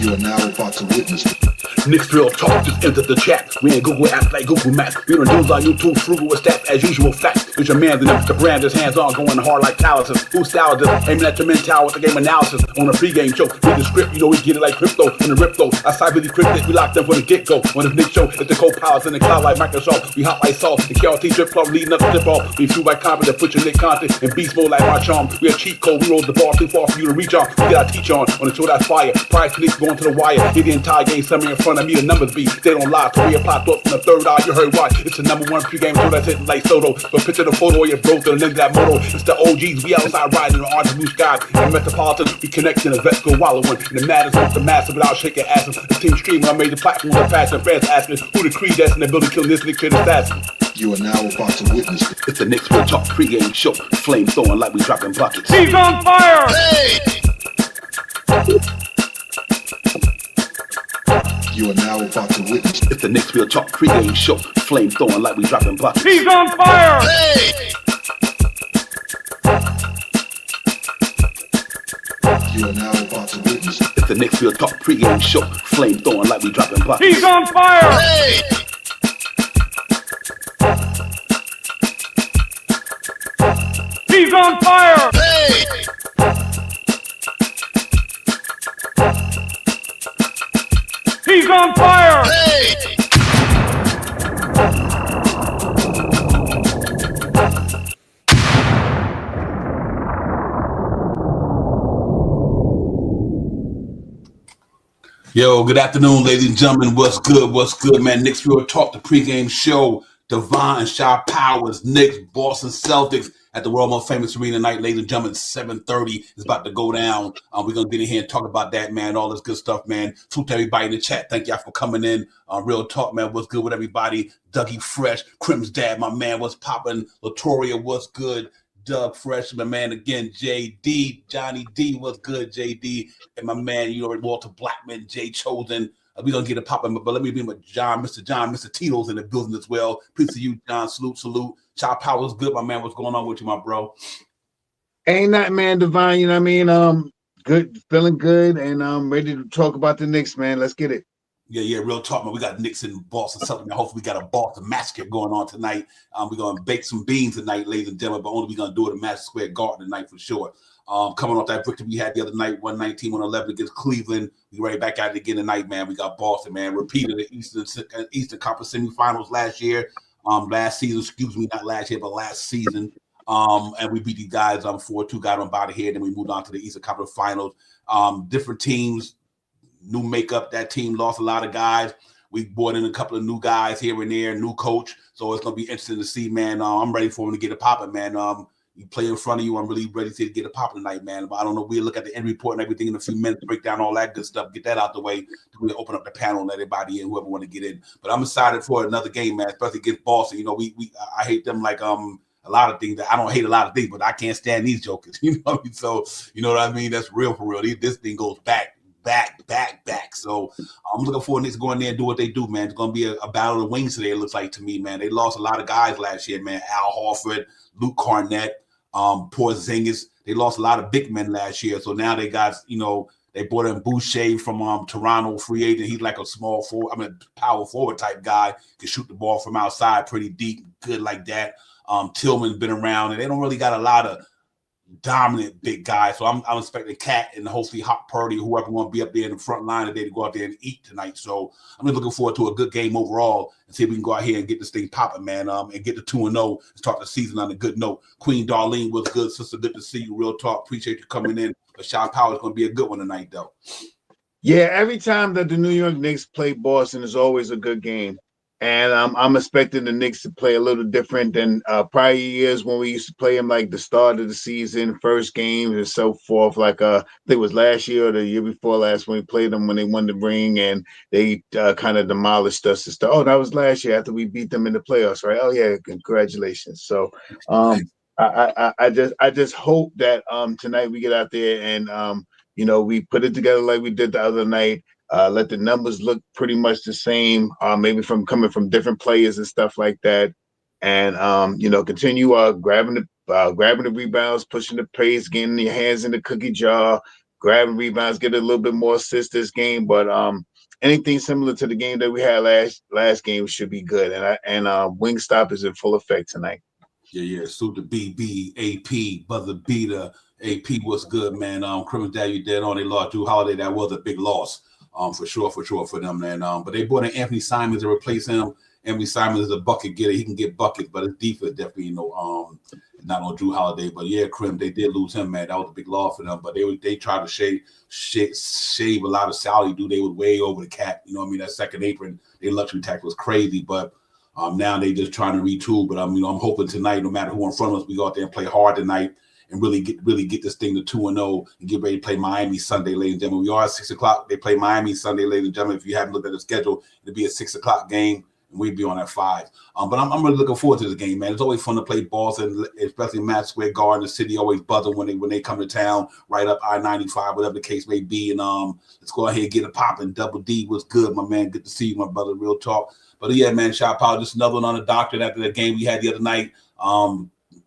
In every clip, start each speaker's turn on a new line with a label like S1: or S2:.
S1: You are now about to witness.
S2: Knicks Real Talk just entered the chat. We ain't Google apps like Google Maps. We don't use our YouTube frugal with stats as usual facts. It's your man, the brand is hands-on, going hard like calluses. Who style this? Aiming at your mental with the game analysis. On a pregame show, read the script, you know we get it like crypto. In the rip though, I side really cryptic, we locked them from the get-go. On this Knicks show, it's the co-pilots in the cloud like Microsoft. We hot like salt, the KRT drip club leading up to tip off. We fuel by confidence, put your Nick content in beast mode like my charm. We a cheat code, we roll the ball too far for you to reach on. We got our teach on the show that's fire. Prior to Knicks going to the wire. Hit the entire game, somewhere in front of me, the numbers be. They don't lie, career popped up from the third eye, you heard why. It's the #1 pregame show that's hitting like Soto. But picture the photo of your bro to the link that moto. It's the OGs, we outside riding in the orange blue sky. In Metropolitan, we connect in the vets go wallowing. And the matters with the massive without shaking asses. The team streaming on major platforms of fashion. Fans asking who the creed that's in the building killing this Nick kid assassin.
S1: You are now about to witness.
S2: It's the Knicks Real Talk pregame show. Flame throwing like we dropping buckets.
S3: He's on fire!
S1: Hey! You are now about to witness.
S2: It's the Knicks Real Talk pregame show. Flame throwing like we dropping buckets.
S3: He's on fire!
S1: Hey! You are now about to witness.
S2: It's the Knicks Real Talk pregame show. Flame throwing like we dropping buckets.
S3: He's on fire!
S1: Hey!
S3: He's on fire!
S1: Hey!
S3: He's on fire!
S1: Hey!
S2: Yo, good afternoon, ladies and gentlemen. What's good? What's good, man? Knicks Real Talk, the pregame show. Devon and Shaw Powers, Knicks, Boston Celtics at the world most famous arena tonight, ladies and gentlemen. 7:30 is about to go down. We're gonna get in here and talk about that, man. All this good stuff, man. Salute to everybody in the chat. Thank y'all for coming in. Real Talk, man. What's good with everybody? Dougie Fresh, Crim's dad, my man. What's popping? Latoria, what's good? Doug Fresh, my man again. JD, Johnny D, what's good? JD, and my man, you know, Walter Blackman, Jay Chosen. We're going to get it popping, but let me be with Mr. Tito's in the building as well. Peace to you, John. Salute. Chop Powers, good, my man. What's going on with you, my bro?
S4: Ain't nothing, man, Divine. You know what I mean? Good, feeling good, and I'm ready to talk about the Knicks, man. Let's get it.
S2: Yeah, real talk, man. We got Knicks in Boston Celtics. Hopefully, we got a Boston massacre going on tonight. We're going to bake some beans tonight, ladies and gentlemen, but only we're going to do it at Madison Square Garden tonight for sure. Coming off that victory we had the other night, 119-111 against Cleveland. We ready back at it again tonight, man. We got Boston, man. Repeated the Eastern Conference semifinals last year. Last season, not last year, but last season. And we beat these guys 4-2, got them out of here. Then we moved on to the Eastern Conference Finals. Different teams, new makeup. That team lost a lot of guys. We brought in a couple of new guys here and there, new coach. So it's going to be interesting to see, man. I'm ready for him to get it popping, man. You play in front of you. I'm really ready to get it popping tonight, man. But I don't know. We'll look at the end report and everything in a few minutes, break down all that good stuff, get that out the way. We'll open up the panel and let everybody in, whoever want to get in. But I'm excited for another game, man, especially against Boston. You know, I hate them like a lot of things. That I don't hate a lot of things, but I can't stand these jokers. You know, so you know what I mean. That's real for real. This thing goes back. So I'm looking forward to Knicks going there and do what they do, man. It's going to be a battle of the wings today, it looks like to me, man. They lost a lot of guys last year, man. Al Horford, Luke Cornett, Porzingis. They lost a lot of big men last year. So now they got, you know, they brought in Boucher from Toronto, free agent. He's like a small forward, power forward type guy. Can shoot the ball from outside pretty deep, good like that. Tillman's been around, and they don't really got a lot of dominant big guy. So I'm expecting Cat and hopefully Hot Purdy, whoever want to be up there in the front line today to go out there and eat tonight. So I'm really looking forward to a good game overall and see if we can go out here and get this thing popping, man, and get the 2-0 and start the season on a good note. Queen Darlene was good. Sister, good to see you. Real talk. Appreciate you coming in. But Sean Powell is going to be a good one tonight, though.
S4: Yeah, every time that the New York Knicks play Boston is always a good game. And I'm expecting the Knicks to play a little different than prior years when we used to play them like the start of the season, first game, and so forth. Like I think it was last year or the year before last when we played them when they won the ring and they kind of demolished us and stuff. Oh, that was last year after we beat them in the playoffs, right? Oh yeah, congratulations. So I just hope that tonight we get out there and you know, we put it together like we did the other night. Let the numbers look pretty much the same, maybe coming from different players and stuff like that. And, you know, continue grabbing the rebounds, pushing the pace, getting your hands in the cookie jar, grabbing rebounds, get a little bit more assists this game. But anything similar to the game that we had last game should be good. And Wingstop is in full effect tonight.
S2: Yeah. Suit the BB, AP, Buzzer Beater, AP was good, man. Criminal Dad, you dead on. They lost Drew Holiday. That was a big loss, for sure for them, man. But they brought in Anthony Simons to replace him. Anthony Simons is a bucket getter. He can get buckets, but his defense definitely, not on Drew Holiday. But yeah, Crim, they did lose him, man. That was a big loss for them. But they tried to shave a lot of salary, dude. They was way over the cap. You know what I mean? That second apron, their luxury tax was crazy. But now they just trying to retool. But I'm hoping tonight, no matter who in front of us, we go out there and play hard tonight and really get this thing to 2-0 and get ready to play Miami Sunday, ladies and gentlemen. We are at 6 o'clock. They play Miami Sunday, ladies and gentlemen. If you haven't looked at the schedule, it'll be a 6 o'clock game. And we'd be on at 5. But I'm really looking forward to this game, man. It's always fun to play Boston, especially Madison Square Garden. The city always buzzing when they come to town, right up I-95, whatever the case may be. And let's go ahead and get it popping. Double D was good, my man. Good to see you, my brother. Real talk. But yeah, man, shout out. Just another one on the doctrine after the game we had the other night.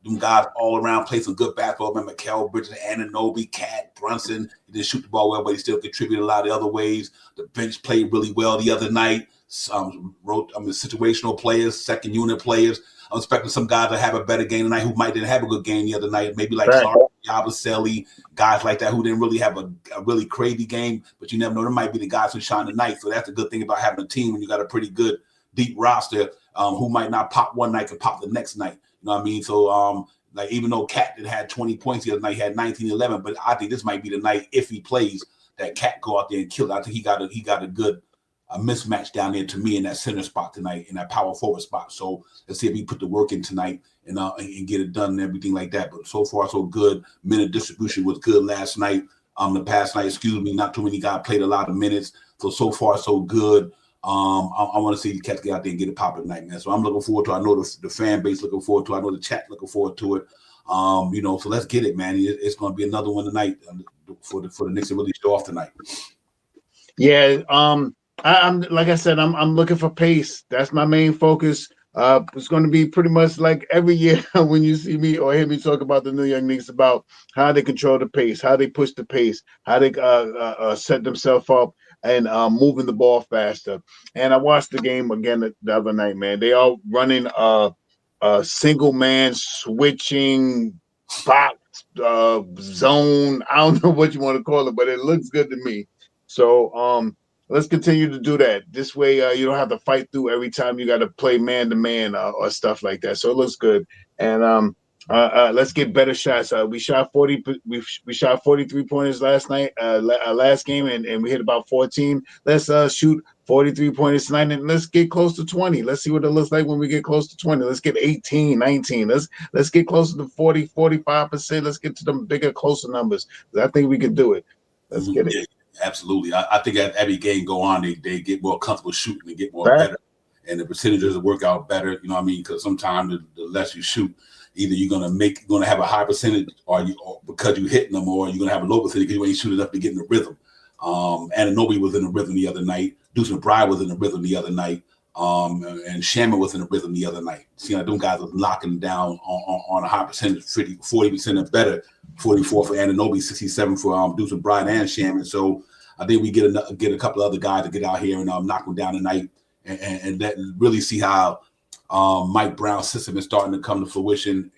S2: Them guys all around play some good basketball. Man, Mikal Bridges, Anunoby, Cat, Brunson. He didn't shoot the ball well, but he still contributed a lot of other ways. The bench played really well the other night. Situational players, second unit players. I'm expecting some guys to have a better game tonight who might didn't have a good game the other night. Maybe like Clark, Yabusele, guys like that who didn't really have a really crazy game, but you never know. There might be the guys who shine tonight. So that's a good thing about having a team when you got a pretty good, deep roster who might not pop one night and pop the next night. You know what I mean? So like even though Cat had 20 points the other night, he had 19-11, but I think this might be the night if he plays that Cat go out there and kill it. I think he got a good mismatch down there to me in that center spot tonight, in that power forward spot. So let's see if he put the work in tonight and get it done and everything like that. But so far, so good. Minute distribution was good last night. The past night, not too many guys played a lot of minutes. So far, so good. I want to see the Cats get out there and get it popping tonight, man. So I'm looking forward to it. I know the fan base looking forward to it. I know the chat looking forward to it. So let's get it, man. It's going to be another one tonight for the Knicks to really show off tonight.
S4: Yeah, I'm like I said, I'm looking for pace. That's my main focus. It's going to be pretty much like every year when you see me or hear me talk about the New York Knicks, about how they control the pace, how they push the pace, how they set themselves up and moving the ball faster. And I watched the game again the other night, man. They all running a single man switching box zone. I don't know what you want to call it, but it looks good to me. So let's continue to do that. This way, you don't have to fight through every time you got to play man to man or stuff like that. So it looks good. And let's get better shots. We shot 40. We shot 43 pointers last night, last game, and we hit about 14. Let's shoot 43 pointers tonight, and let's get close to 20. Let's see what it looks like when we get close to 20. Let's get 18, 19. Let's get closer to 40, 45%. Let's get to them bigger, closer numbers. I think we can do it. Let's get it.
S2: Yeah. Absolutely. I think as every game go on, they get more comfortable shooting, they get more better, and the percentages will work out better. You know what I mean? Because sometimes the less you shoot, either you're gonna have a high percentage, or because you're hitting them, or you're gonna have a low percentage because you ain't shooting enough to get in the rhythm. Anunoby was in the rhythm the other night. Deuce McBride was in the rhythm the other night. And Shammer was in the rhythm the other night. See, them guys are locking down on a high percentage, 40% or better. 44 for Anunoby, 67 for Deuce McBride and Shammer. So I think we get a couple of other guys to get out here and knock them down tonight, and that really see how Mike Brown's system is starting to come to fruition.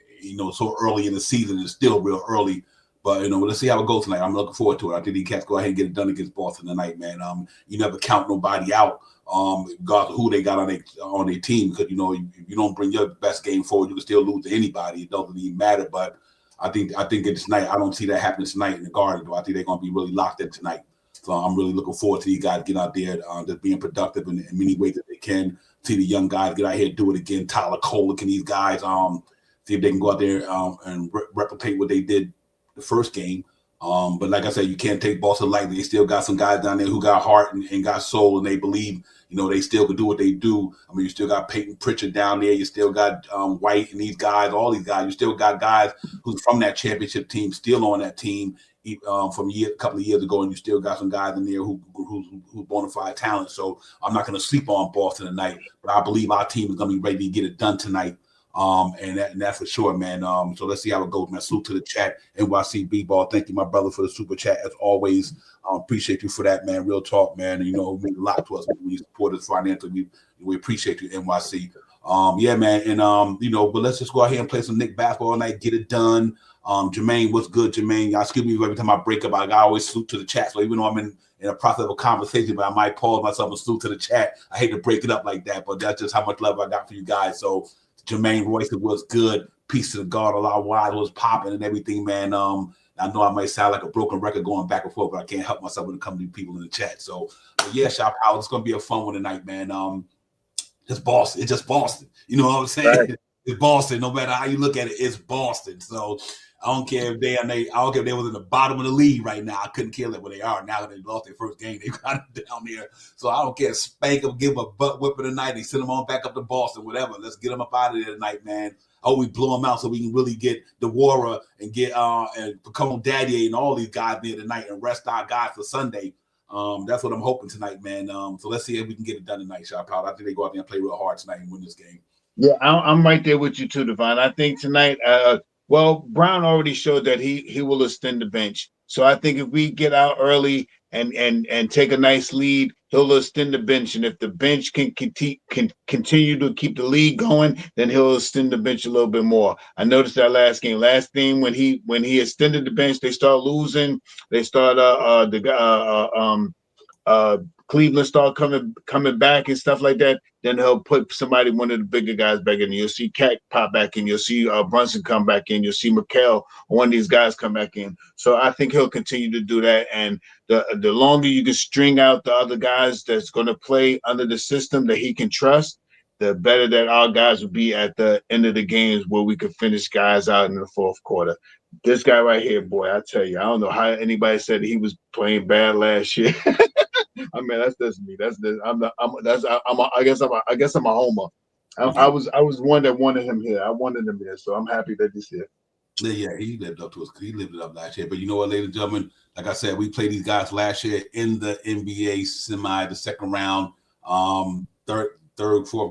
S2: So early in the season, it's still real early. But, let's see how it goes tonight. I'm looking forward to it. I think the Cats go ahead and get it done against Boston tonight, man. You never count nobody out, regardless of who they got on their team, because, if you don't bring your best game forward, you can still lose to anybody. It doesn't even matter. But I think it's tonight. I don't see that happening tonight in the Garden, though. I think they're going to be really locked in tonight. So I'm really looking forward to these guys getting out there, just being productive in many ways that they can. See the young guys get out here, do it again. Tyler Kolek and these guys, see if they can go out there and replicate what they did the first game. But like I said, you can't take Boston lightly. They still got some guys down there who got heart and got soul, and they believe, they still can do what they do. I mean, you still got Peyton Pritchard down there. You still got White and these guys, all these guys. You still got guys who's from that championship team still on that team from a couple of years ago, and you still got some guys in there who's bona fide talent. So I'm not going to sleep on Boston tonight, but I believe our team is going to be ready to get it done tonight. And that's for sure, man. So let's see how it goes, man. Salute to the chat. NYC B-Ball. Thank you, my brother, for the super chat as always. Appreciate you for that, man. Real talk, man. And, you know, it means a lot to us when you support us financially. We appreciate you, NYC. Yeah, man. And, you know, but let's just go ahead and play some Knicks basketball all night, get it done. Jermaine, what's good, Jermaine? Y'all excuse me every time I break up. I always salute to the chat. So even though I'm in a process of a conversation, but I might pause myself and salute to the chat. I hate to break it up like that, but that's just how much love I got for you guys. So Jermaine Royce, it was good. Peace to the God. A lot of wide was popping and everything, man. I know I might sound like a broken record going back and forth, but I can't help myself when it comes to people in the chat. So, yeah, shout out. It's going to be a fun one tonight, man. It's Boston. It's just Boston. You know what I'm saying? Right. It's Boston. No matter how you look at it, it's Boston. So I don't care if I don't care if they was in the bottom of the league right now. I couldn't care where they are now that they lost their first game. They got it down there. So I don't care. Spank them, give them a butt whipping tonight. They send them on back up to Boston, whatever. Let's get them up out of there tonight, man. Oh, we blow them out so we can really get the Wara and get and Pacone Daddy and all these guys there tonight and rest our guys for Sunday. That's what I'm hoping tonight, man. So let's see if we can get it done tonight, Shop Out. I think they go out there and play real hard tonight and win this game.
S4: Yeah, I'm right there with you too, Devon. I think tonight, well, Brown already showed that he will extend the bench. So I think if we get out early and take a nice lead, he'll extend the bench. And if the bench can continue to keep the lead going, then he'll extend the bench a little bit more. I noticed that last game when he extended the bench, they start losing. They start Cleveland start coming back and stuff like that, then he'll put one of the bigger guys back in. You'll see Cat pop back in. You'll see Brunson come back in. You'll see McHale, one of these guys come back in. So I think he'll continue to do that. And the longer you can string out the other guys that's going to play under the system that he can trust, the better that our guys will be at the end of the games where we could finish guys out in the fourth quarter. This guy right here, boy, I tell you, I don't know how anybody said he was playing bad last year. I mean, that's just me. I guess I'm a homer. I was one that wanted him here. I wanted him here, so I'm happy that he's here.
S2: Yeah, he lived up to us. He lived it up last year. But you know what, ladies and gentlemen, like I said, we played these guys last year in the NBA semi, the second round, third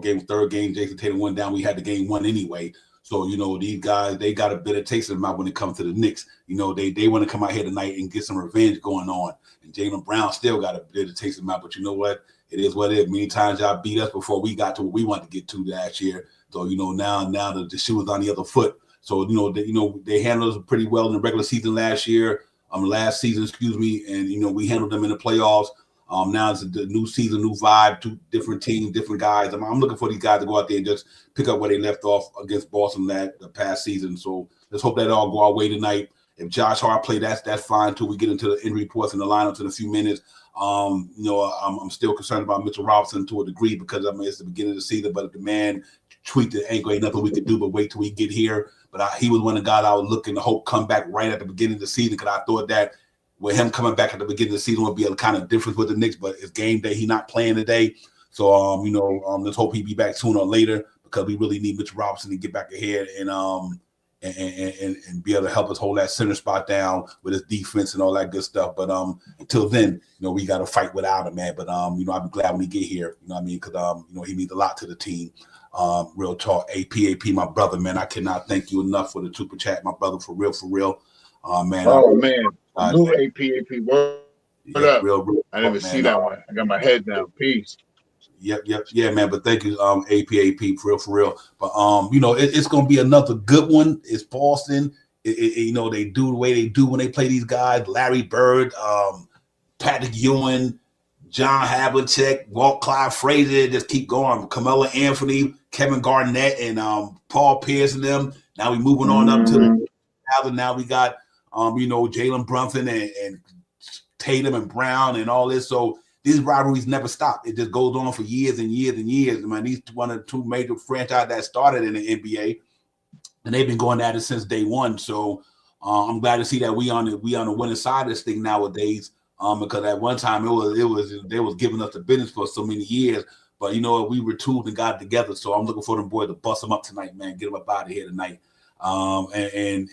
S2: game. Jason Tatum went down. We had the game won anyway. So, you know, these guys, they got a bit of taste in their mouth when it comes to the Knicks. You know, they want to come out here tonight and get some revenge going on. And Jaylen Brown still got a bit of taste in their mouth. But you know what? It is what it is. Many times y'all beat us before we got to what we wanted to get to last year. So, you know, now the shoe is on the other foot. So, they handled us pretty well in the regular season last season, and, you know, we handled them in the playoffs. Now it's the new season, new vibe, two different teams, different guys. I'm looking for these guys to go out there and just pick up where they left off against Boston the past season. So let's hope that all go our way tonight. If Josh Hart play, that's fine too. We get into the injury reports and the lineups in a few minutes. I'm still concerned about Mitchell Robinson to a degree because it's the beginning of the season. But if the man tweaked it, ain't nothing we could do but wait till we get here. But he was one of the guys I was looking to hope come back right at the beginning of the season because I thought that with him coming back at the beginning of the season would be a kind of difference with the Knicks. But it's game day; he not playing today. So let's hope he be back sooner or later because we really need Mitchell Robinson to get back ahead and be able to help us hold that center spot down with his defense and all that good stuff. But until then, we got to fight without him, man. But I'll be glad when he get here. You know what I mean? Because he means a lot to the team. Real talk, AP, my brother, man. I cannot thank you enough for the super chat, my brother, for real. Man.
S4: Oh man, new AP. What up? Real, I didn't even see that one. I got my head down. Peace.
S2: Yep. Yeah, man. But thank you, AP, for real. But it's gonna be another good one. It's Boston. They do the way they do when they play these guys. Larry Bird, Patrick Ewing, John Havlicek, Walt Clyde Frazier. Just keep going. Carmelo Anthony, Kevin Garnett, and Paul Pierce and them. Now we moving on up to now we got Jalen Brunson and Tatum and Brown and all this. So these rivalries never stop. It just goes on for years and years and years. I mean, these one of the two major franchises that started in the NBA, and they've been going at it since day one. So I'm glad to see that we on the winning side of this thing nowadays. Because at one time they was giving us the business for so many years. But we were tuned and got together. So I'm looking for them boys to bust them up tonight, man. Get them up out of here tonight. and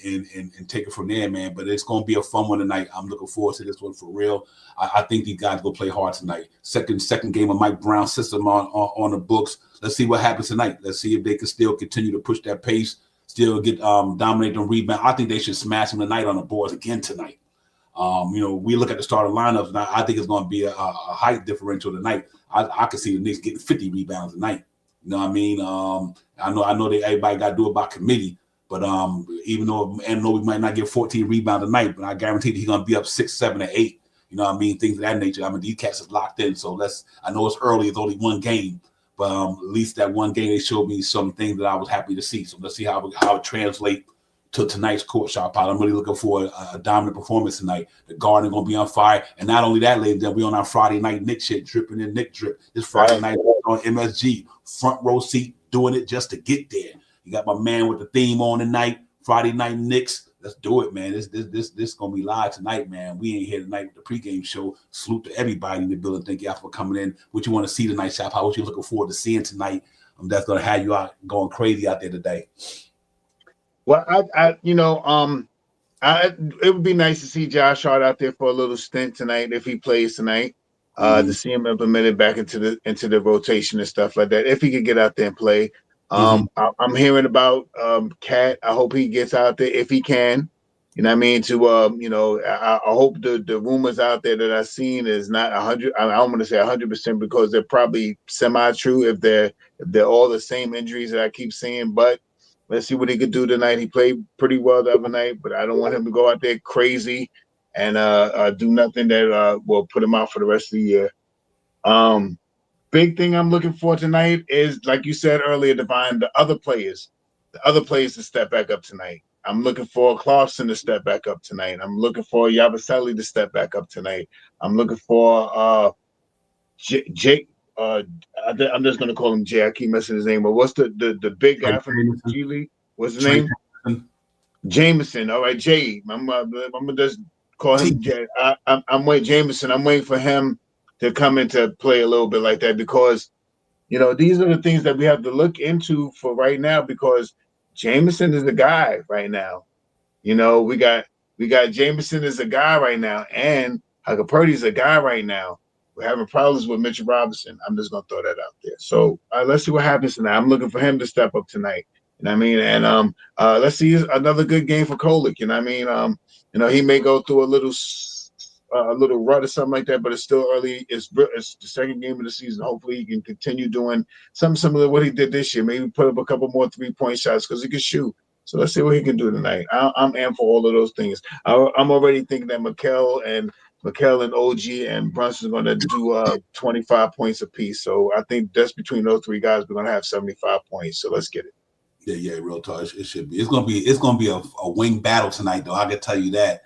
S2: take it from there, man. But it's going to be a fun one tonight. I'm looking forward to this one for real. I think these guys will play hard tonight. Second game of Mike Brown's system on the books. Let's see what happens tonight. Let's see if they can still continue to push that pace, still get dominate the rebound. I think they should smash them tonight on the boards again tonight. We look at the starting lineups, and I think it's going to be a height differential tonight. I can see the Knicks getting 50 rebounds tonight. You know what I mean? I know everybody got to do it by committee. But even though we might not get 14 rebounds tonight, but I guarantee that he's gonna be up 6, 7, or 8. You know what I mean? Things of that nature. I mean, these cats is locked in. So I know it's early, it's only one game, but at least that one game they showed me some things that I was happy to see. So let's see how it translates to tonight's court shot pile. I'm really looking for a dominant performance tonight. The Garden gonna be on fire. And not only that, ladies, we on our Friday night Knick shit, dripping in Knick drip. This Friday night on MSG, front row seat, doing it just to get there. You got my man with the theme on tonight, Friday night Knicks. Let's do it, man. This gonna be live tonight, man. We ain't here tonight with the pregame show. Salute to everybody in the building. Thank y'all for coming in. What you want to see tonight, Shop? What you looking forward to seeing tonight? That's gonna have you out going crazy out there today.
S4: Well, it would be nice to see Josh Hart out there for a little stint tonight if he plays tonight. To see him implemented back into the rotation and stuff like that. If he could get out there and play. I'm hearing about Cat. I hope he gets out there if he can. You know what I mean? I hope the rumors out there that I've seen is not 100. I don't want to say 100% because they're probably semi-true if they're all the same injuries that I keep seeing. But let's see what he could do tonight. He played pretty well the other night, but I don't want him to go out there crazy and do nothing that will put him out for the rest of the year. Big thing I'm looking for tonight is, like you said earlier, Divine, the other players to step back up tonight. I'm looking for Clarkson to step back up tonight. I'm looking for Yabusele to step back up tonight. I'm looking for Jake. I'm just gonna call him Jay. I keep messing his name. But what's the big guy from the G League? What's his name? Jameson. All right, Jay. I'm gonna just call him Jay. I'm waiting, Jameson. I'm waiting for him to come into play a little bit like that because, these are the things that we have to look into for right now because Jameson is the guy right now. We got Jameson as a guy right now, and Hagapurdy's a guy right now. We're having problems with Mitchell Robinson. I'm just gonna throw that out there. So let's see what happens tonight. I'm looking for him to step up tonight. You know what I mean? And let's see another good game for Kolek. You know what I mean? He may go through a little rut or something like that, but it's still early. It's the second game of the season. Hopefully, he can continue doing something similar to what he did this year. Maybe put up a couple more 3-point shots because he can shoot. So let's see what he can do tonight. I'm amped for all of those things. I'm already thinking that Mikal and OG and Brunson are going to do 25 points apiece. So I think just between those three guys, we're going to have 75 points. So let's get it.
S2: Yeah, real talk. It should be. It's gonna be a wing battle tonight, though. I can tell you that.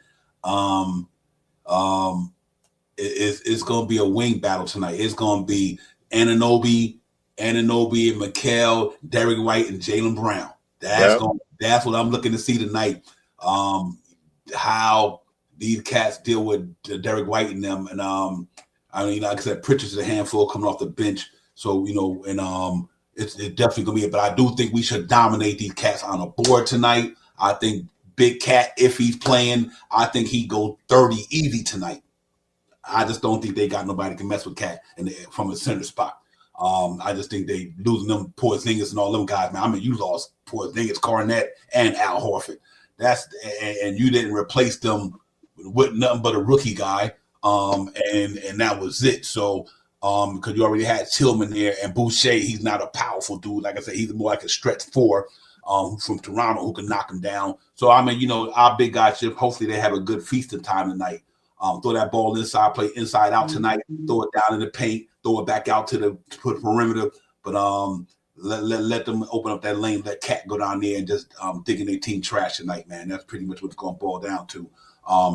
S2: It's gonna be a wing battle tonight. It's gonna be Anunoby and Mikal, Derrick White, and Jaylen Brown. That's what I'm looking to see tonight. How these cats deal with Derrick White and them, and like I said, Pritchard's a handful coming off the bench. So it's definitely gonna be. But I do think we should dominate these cats on the board tonight. I think Big Cat, if he's playing, I think he go 30 easy tonight. I just don't think they got nobody can mess with Cat from a center spot. I just think they losing them Porzingis and all them guys, man. You lost Porzingis, Cornette, and Al Horford. And you didn't replace them with nothing but a rookie guy. And that was it. So because you already had Tillman there and Boucher, he's not a powerful dude. Like I said, he's more like a stretch 4 from Toronto who can knock him down. So our big guys should hopefully they have a good feasting time tonight. Throw that ball inside, play inside out tonight, throw it down in the paint, throw it back out to the perimeter. But let them open up that lane, let Cat go down there and just digging their team trash tonight, man. That's pretty much what it's going to boil down to.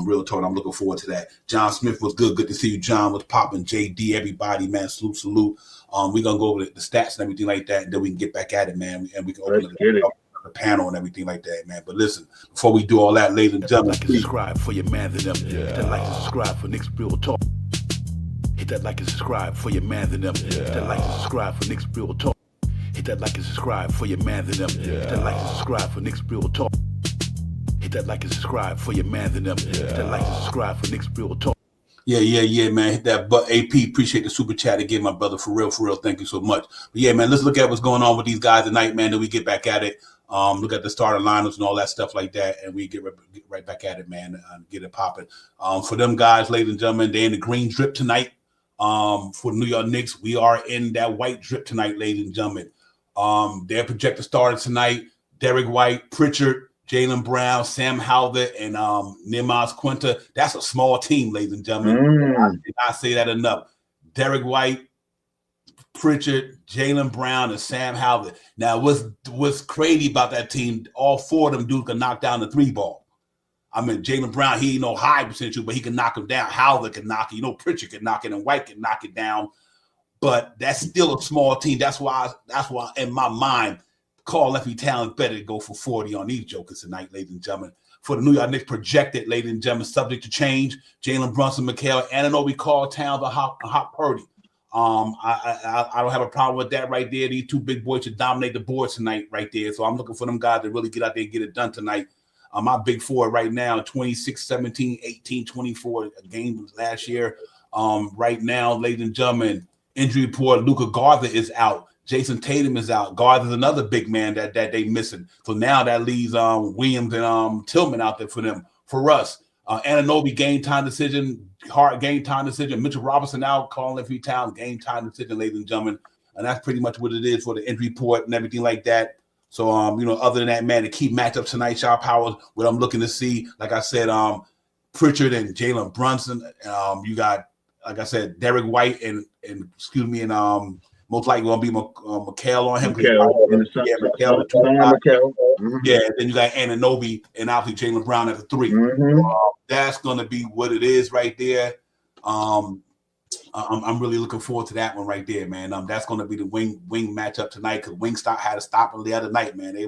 S2: Real talk, I'm looking forward to that. John Smith was good. Good to see you. John was popping. JD, everybody, man. Salute. We're going to go over the stats and everything like that, and then we can get back at it, man. And we can open the panel and everything like that, man. But listen, before we do all that, ladies and gentlemen,
S5: like and subscribe for your man and them. Hit that like and subscribe for Knicks Real Talk. Hit that like and subscribe for your man and them. Hit that like and subscribe for Knicks Real Talk. Hit that like and subscribe for your man and them. Hit that like and subscribe for Nick's Real Talk. Hit that like and subscribe for your man and them. Hit that like and subscribe for Nick's Real Talk.
S2: Yeah, man. Hit that. But AP, appreciate the super chat again, my brother. For real. Thank you so much. But yeah, man, let's look at what's going on with these guys tonight, man. Then we get back at it. Look at the starting lineups and all that stuff like that, and we get right back at it, man, and get it popping. For them guys, ladies and gentlemen, they're in the green drip tonight. For the New York Knicks, we are in that white drip tonight, ladies and gentlemen. Their projected starters tonight: Derek White, Pritchard, Jaylen Brown, Sam Howard, and Neemias Quinta. That's a small team, ladies and gentlemen. I did not say that enough. Derek White, Pritchard, Jaylen Brown, and Sam Howard. Now, what's crazy about that team, all four of them dudes can knock down the three ball. I mean, Jaylen Brown, he ain't no high potential, but he can knock him down. Howard can knock it. Pritchard can knock it, and White can knock it down. But that's still a small team. That's why in my mind, Carl Leffy Town is better to go for 40 on these jokers tonight, ladies and gentlemen. For the New York Knicks projected, ladies and gentlemen, subject to change, Jalen Brunson, Mikal Anunoby, Carl Towns, a hot Purdy. I don't have a problem with that right there. These two big boys should dominate the board tonight right there. So I'm looking for them guys to really get out there and get it done tonight. My big four right now, 26, 17, 18, 24 games last year. Right now, ladies and gentlemen, injury report, Luka Garza is out. Jason Tatum is out. Garza's another big man that they missing. So now that leaves Williams and Tillman out there for them. For us, Anunoby game time decision, Hart game time decision, Mitchell Robinson out, Carl Leffy Town game time decision, ladies and gentlemen. And that's pretty much what it is for the injury report and everything like that. So other than that, man, the key matchup tonight, Shaw Powers, what I'm looking to see, like I said, Pritchard and Jalen Brunson. You got, like I said, Derek White and most likely going to be Mikal on him. Mikal.
S4: Mm-hmm.
S2: Yeah, then you got Anunoby and obviously Jaylen Brown at the 3.
S4: Mm-hmm.
S2: That's going to be what it is right there. I'm really looking forward to that one right there, man. That's going to be the wing matchup tonight because Wingstop had to stop them the other night, man. They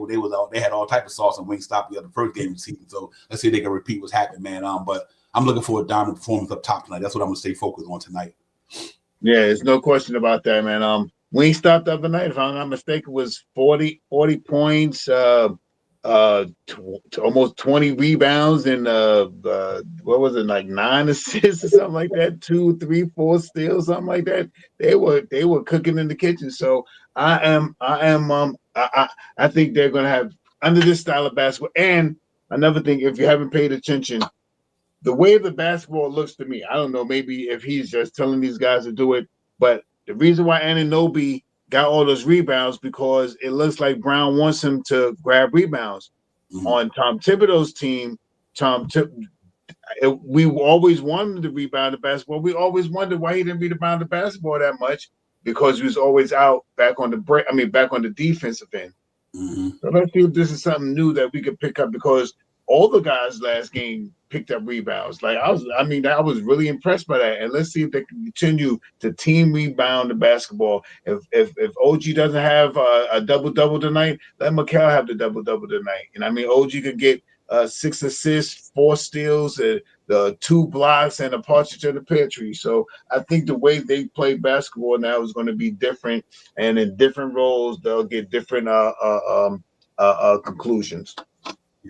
S2: had all type of sauce on Wingstop the other first game of the season. So let's see if they can repeat what's happening, man. But I'm looking for a dominant performance up top tonight. That's what I'm going to stay focused on tonight.
S4: Yeah, there's no question about that, man. Wingstop the other night, if I'm not mistaken, was 40 points, almost 20 rebounds, and what was it, like 9 assists or something like that, 2, 3, 4 steals, something like that. They were cooking in the kitchen. So I think they're gonna have under this style of basketball. And another thing, if you haven't paid attention, the way the basketball looks to me, I don't know, maybe if he's just telling these guys to do it, but the reason why Anunoby got all those rebounds because it looks like Brown wants him to grab rebounds. Mm-hmm. On Tom Thibodeau's team, we always wanted him to rebound the basketball. We always wondered why he didn't rebound the basketball that much because he was always out back on the defensive end. Mm-hmm. So let's see if this is something new that we could pick up because all the guys last game picked up rebounds. I was really impressed by that. And let's see if they can continue to team rebound the basketball. If OG doesn't have a double-double tonight, let Mikal have the double-double tonight. And OG could get 6 assists, 4 steals, the 2 blocks, and a partridge in the pear tree. So I think the way they play basketball now is going to be different. And in different roles, they'll get different conclusions.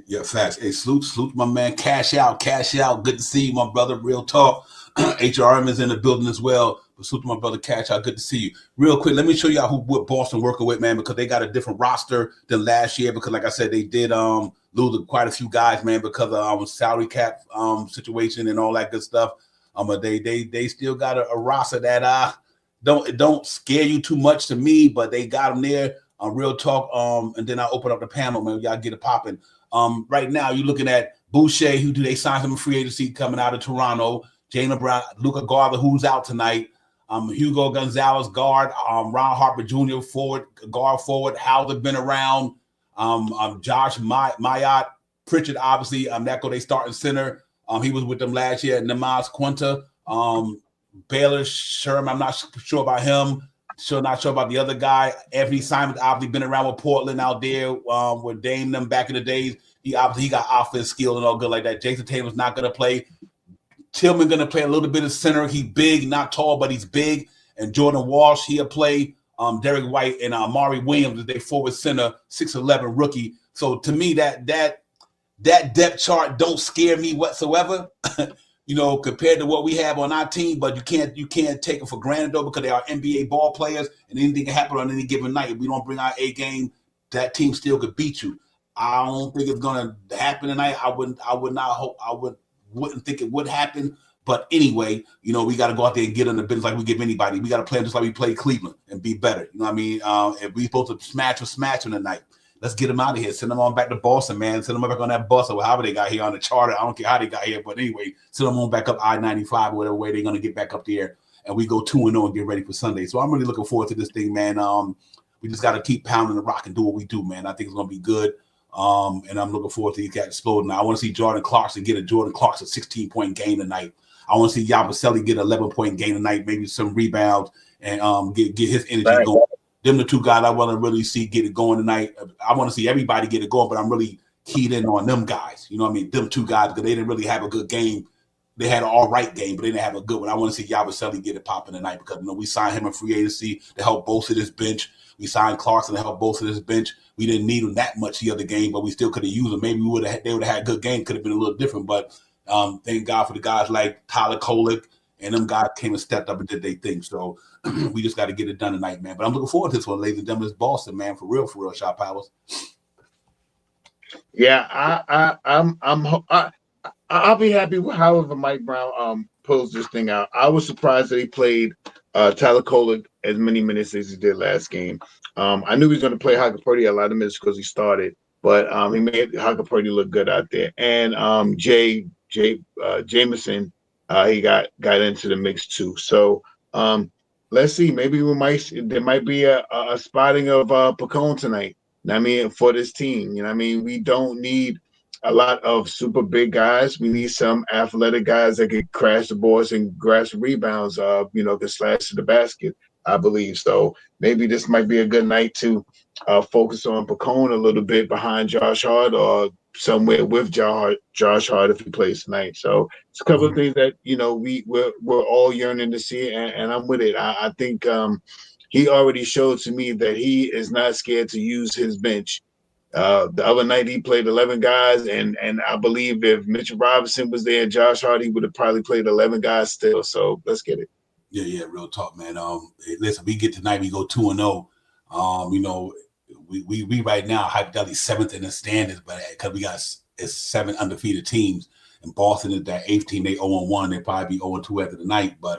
S2: Yeah, facts. Hey, salute my man. Cash out. Good to see you, my brother. Real talk. HRM is in the building as well. But salute to my brother Cash out. Good to see you. Real quick, let me show y'all what Boston working with, man, because they got a different roster than last year. Because, like I said, they did lose quite a few guys, man, because of salary cap situation and all that good stuff. But they still got a roster that don't scare you too much to me, but they got them there. Real talk. And then I open up the panel, man. Y'all get it popping. Right now, you're looking at Boucher, who they signed him a free agency coming out of Toronto. Jaylen Brown, Luka Garza, who's out tonight. Hugo Gonzalez, guard. Ron Harper Jr., guard forward. Howard been around. Josh Mayat, Pritchard, obviously. That go they starting center. He was with them last year. Neemias Quinta. Baylor Sherman, I'm not sure about him. Not sure about the other guy. Anthony Simons obviously been around with Portland out there with Dame them back in the days. He got offense skill and all good like that. Jason Tatum's not going to play. Tillman going to play a little bit of center. He's big, not tall, but he's big. And Jordan Walsh, he'll play Derek White and Amari Williams is their forward center, 6'11" rookie. So to me, that depth chart don't scare me whatsoever. Compared to what we have on our team, but you can't take it for granted though, because they are NBA ball players and anything can happen on any given night. If we don't bring our A game, that team still could beat you. I don't think it's gonna happen tonight. I wouldn't think it would happen. But anyway, we got to go out there and get in the business like we give anybody. We got to play them just like we play Cleveland and be better. You know what I mean? If we supposed to smash them tonight, let's get them out of here. Send them on back to Boston, man. Send them back on that bus or however they got here on the charter. I don't care how they got here. But anyway, send them on back up I-95 or whatever way they're going to get back up there. And we go 2-0 and get ready for Sunday. So I'm really looking forward to this thing, man. We just got to keep pounding the rock and do what we do, man. I think it's going to be good. And I'm looking forward to these guys exploding. Now, I want to see Jordan Clarkson get a 16-point game tonight. I want to see Yabusele get an 11-point game tonight, maybe some rebounds, and get his energy going. Them the two guys I want to really see get it going tonight. I want to see everybody get it going, but I'm really keyed in on them guys. You know what I mean? Them two guys, because they didn't really have a good game. They had an all-right game, but they didn't have a good one. I want to see Yabusele get it popping tonight because we signed him in free agency to help bolster this bench. We signed Clarkson to help bolster this bench. We didn't need him that much the other game, but we still could have used him. Maybe they would have had a good game. Could have been a little different, but thank God for the guys like Tyler Kolek and them guys came and stepped up and did their thing. So we just got to get it done tonight, man. But I'm looking forward to this one, ladies and gentlemen. It's Boston, man, for real, Shot Powers.
S4: Yeah, I'll be happy with however Mike Brown pulls this thing out. I was surprised that he played Tyler Kolek as many minutes as he did last game. I knew he was going to play Haka-Purdy a lot of minutes because he started, but he made Haka-Purdy look good out there. And Jameson, he got into the mix too. So let's see. Maybe there might be a spotting of Pacone tonight. I mean, for this team, we don't need a lot of super big guys. We need some athletic guys that can crash the boards and grab some rebounds. Can slash to the basket, I believe. So maybe this might be a good night to focus on Pacone a little bit behind Josh Hart or somewhere with Josh Hart if he plays tonight. So it's a couple of things that we're all yearning to see, and I'm with it. I think he already showed to me that he is not scared to use his bench. The other night he played 11 guys, and I believe if Mitchell Robinson was there and Josh Hart, he would have probably played 11 guys still. So let's get it.
S2: Yeah, real talk, man. Listen, we get tonight, we go 2-0. We right now hypothetically 7th in the standings, but because we got 7 undefeated teams, and Boston is that 8th team. They 0-1. They probably be 0-2 after the night, but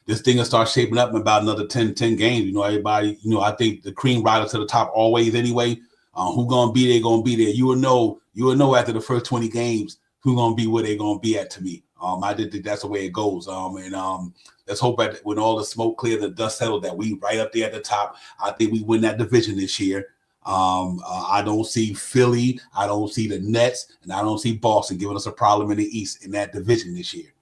S2: this thing will start shaping up in about another 10 games. Everybody. I think the cream rises to the top always anyway. Who gonna be there? Gonna be there. You will know after the first 20 games who gonna be where they gonna be at. To me, I did think that's the way it goes. Let's hope that when all the smoke clears, the dust settles, that we right up there at the top. I think we win that division this year. I don't see Philly, I don't see the Nets, and I don't see Boston giving us a problem in the East in that division this year.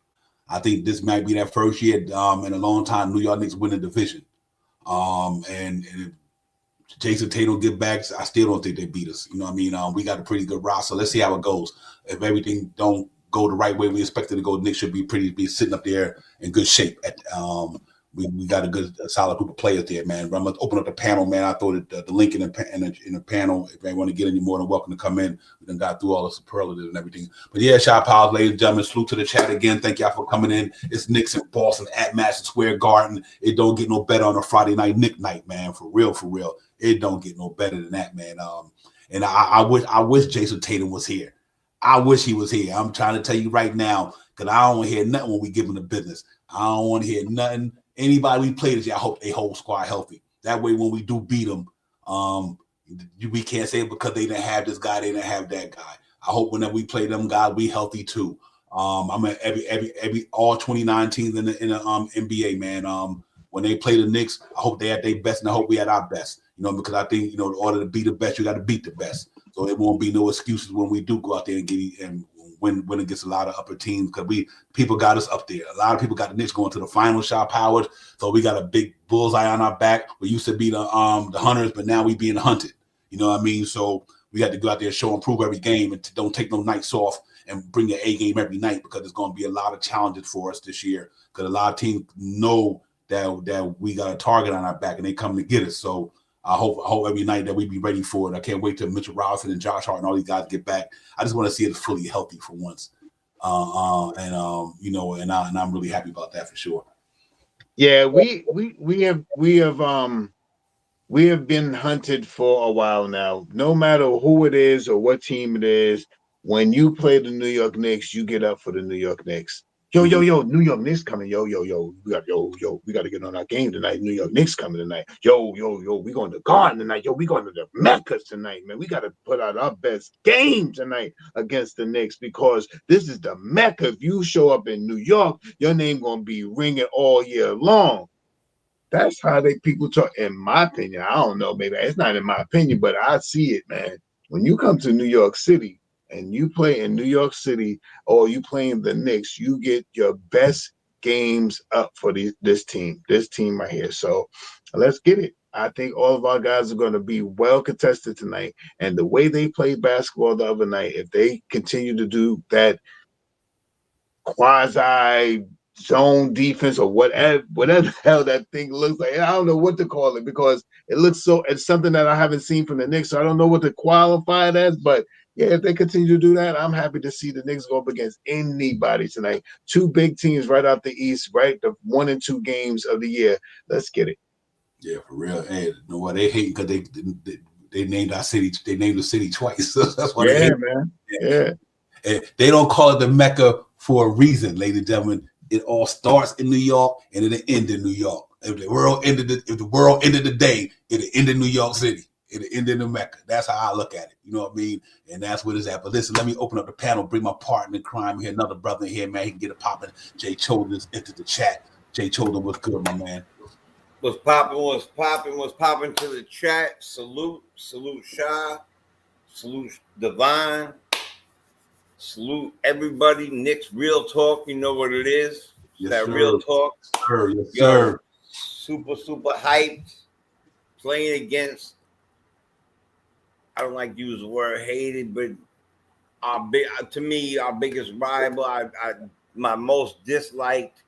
S2: I think this might be that first year in a long time New York Knicks win the division. And if Jason Tatum get back, I still don't think they beat us. We got a pretty good roster. Let's see how it goes. If everything don't go the right way we expect it to go, Knicks should be sitting up there in good shape. We got a solid group of players there, man. I'm gonna open up the panel, man. I throw the link in the panel. If they want to get any more than welcome to come in. We done got through all the superlatives and everything. But yeah, Shot Powers, ladies and gentlemen, salute to the chat again. Thank y'all for coming in. It's Knicks in Boston at Madison Square Garden. It don't get no better on a Friday night Knick night, man. For real. It don't get no better than that, man. And I wish Jason Tatum was here. I wish he was here. I'm trying to tell you right now, because I don't want to hear nothing when we give him the business. I don't want to hear nothing. Anybody we play this year, I hope they whole squad healthy. That way, when we do beat them, we can't say because they didn't have this guy, they didn't have that guy. I hope whenever we play them guys, we healthy too. I'm at every all 29 teams in the NBA, man. When they play the Knicks, I hope they had their best, and I hope we had our best. Because I think in order to be the best, you got to beat the best. So there won't be no excuses when we do go out there and win against a lot of upper teams, because people got us up there. A lot of people got the Knicks going to the final, Shot Powers. So we got a big bullseye on our back. We used to be the hunters, but now we being hunted. You know what I mean? So we got to go out there and show and prove every game, and don't take no nights off and bring your A game every night, because there's going to be a lot of challenges for us this year, because a lot of teams know that we got a target on our back and they come to get us. So I hope every night that we be ready for it. I can't wait till Mitchell Robinson and Josh Hart and all these guys get back. I just want to see it fully healthy for once. And I'm really happy about that for sure.
S4: Yeah, we have been hunted for a while now. No matter who it is or what team it is, when you play the New York Knicks, you get up for the New York Knicks. Yo, New York Knicks coming. Yo, we got to get on our game tonight. New York Knicks coming tonight. Yo, we going to Garden tonight. Yo, we going to the Mecca tonight, man. We got to put out our best game tonight against the Knicks because this is the Mecca. If you show up in New York, your name gonna be ringing all year long. That's how people talk, in my opinion. I don't know, maybe it's not in my opinion, but I see it, man. When you come to New York City and you play in New York City or you play in the Knicks, you get your best games up for this team right here. So let's get it. I think all of our guys are going to be well contested tonight. And the way they played basketball the other night, if they continue to do that quasi zone defense or whatever the hell that thing looks like. I don't know what to call it because it's something that I haven't seen from the Knicks. So I don't know what to qualify it as, but yeah, if they continue to do that, I'm happy to see the Knicks go up against anybody tonight. Two big teams right out the East, right? The 1 and 2 games of the year. Let's get it.
S2: Yeah, for real. Hey, you know what? They hate because they named our city. They named the city twice. So that's why they hate.
S4: Man. Yeah.
S2: And they don't call it the Mecca for a reason, ladies and gentlemen. It all starts in New York and it'll end in New York. If the world ended the day, it'll end in New York City. It'll end in the Mecca. That's how I look at it. You know what I mean? And that's what it's at. But listen, let me open up the panel, bring my partner in crime here, another brother here, man. He can get it popping. Jay Choden is into the chat. Jay Choden, what's good, my man?
S6: Was popping to the chat. Salute Sha. Salute Divine. Salute everybody. Knicks Real Talk. You know what it is.
S2: Yes,
S6: that
S2: sir.
S6: Real Talk.
S2: Yes, sir.
S6: Super hyped. Playing against, I don't like to use the word hated, but our biggest rival, my most disliked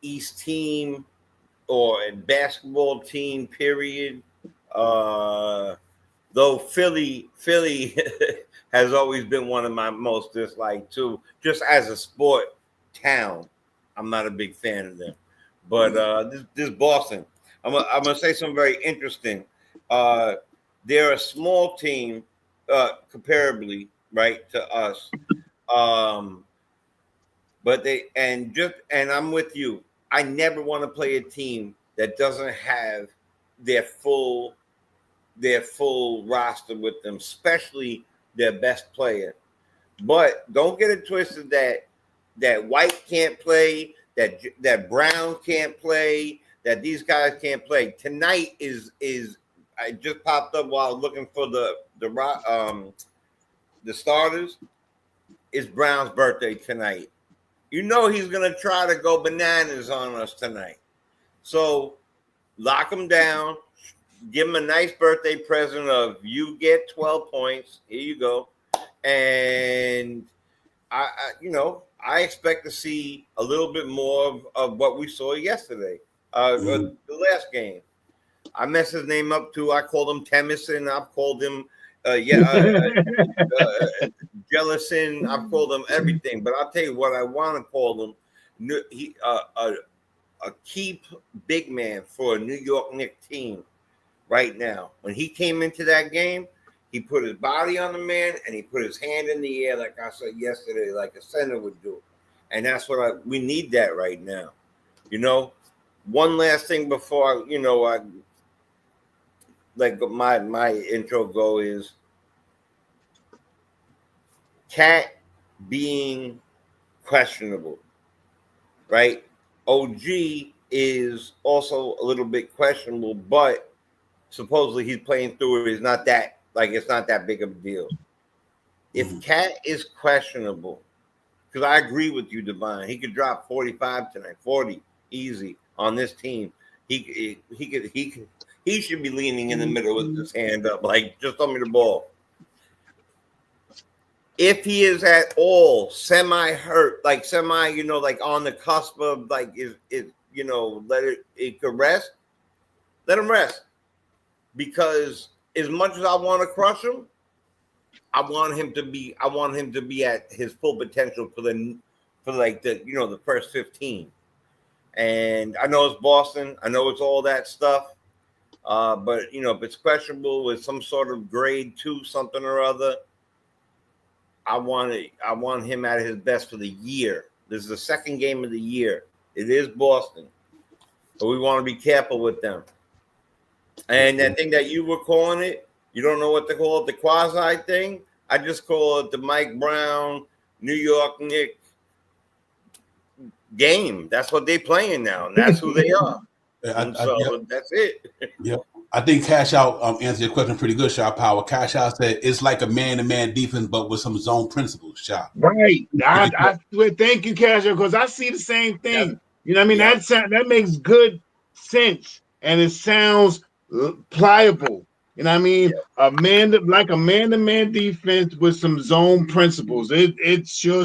S6: East team or basketball team, period. Though Philly has always been one of my most disliked too. Just as a sport town, I'm not a big fan of them. But this Boston, I'm gonna say something very interesting. They're a small team, comparably, right, to us. But I'm with you. I never want to play a team that doesn't have their full roster with them, especially their best player. But don't get it twisted that White can't play, that Brown can't play, that these guys can't play. Tonight is I just popped up while looking for the starters. It's Brown's birthday tonight. You know he's gonna try to go bananas on us tonight. So lock him down. Give him a nice birthday present of you get 12 points. Here you go. And I expect to see a little bit more of what we saw yesterday, the last game. I messed his name up too. I called him Temison. I've called him Jellison. I've called him everything. But I'll tell you what I want to call him. A key big man for a New York Knicks team right now. When he came into that game, he put his body on the man and he put his hand in the air, like I said yesterday, like a center would do. And that's what we need that right now. You know, one last thing before I like my intro go is Cat being questionable, right? OG is also a little bit questionable, but supposedly he's playing through it. It's not that big of a deal. If Cat is questionable, because I agree with you, Divine, he could drop 45 tonight, 40 easy on this team. He should be leaning in the middle with his hand up, like just throw me the ball. If he is at all semi-hurt, like like on the cusp of like is let it could rest, let him rest. Because as much as I want to crush him, I want him to be at his full potential for the first 15. And I know it's Boston, I know it's all that stuff. But if it's questionable with some sort of grade 2 something or other, I want him at his best for the year. This is the second game of the year. It is Boston, but we want to be careful with them. And that thing that you were calling it, you don't know what to call it, the quasi thing. I just call it the Mike Brown New York Knicks game. That's what they're playing now, and that's who they are. That's it.
S2: Yep. I think Cash Out answered your question pretty good, Shot Power. Cash Out said it's like a man-to-man defense, but with some zone principles, Shot.
S4: Right. I thank you, Cash Out, because I see the same thing. Yeah. You know what I mean? Yeah. That makes good sense, and it sounds pliable. You know what I mean? Yeah. A man-to-man defense with some zone principles. It sure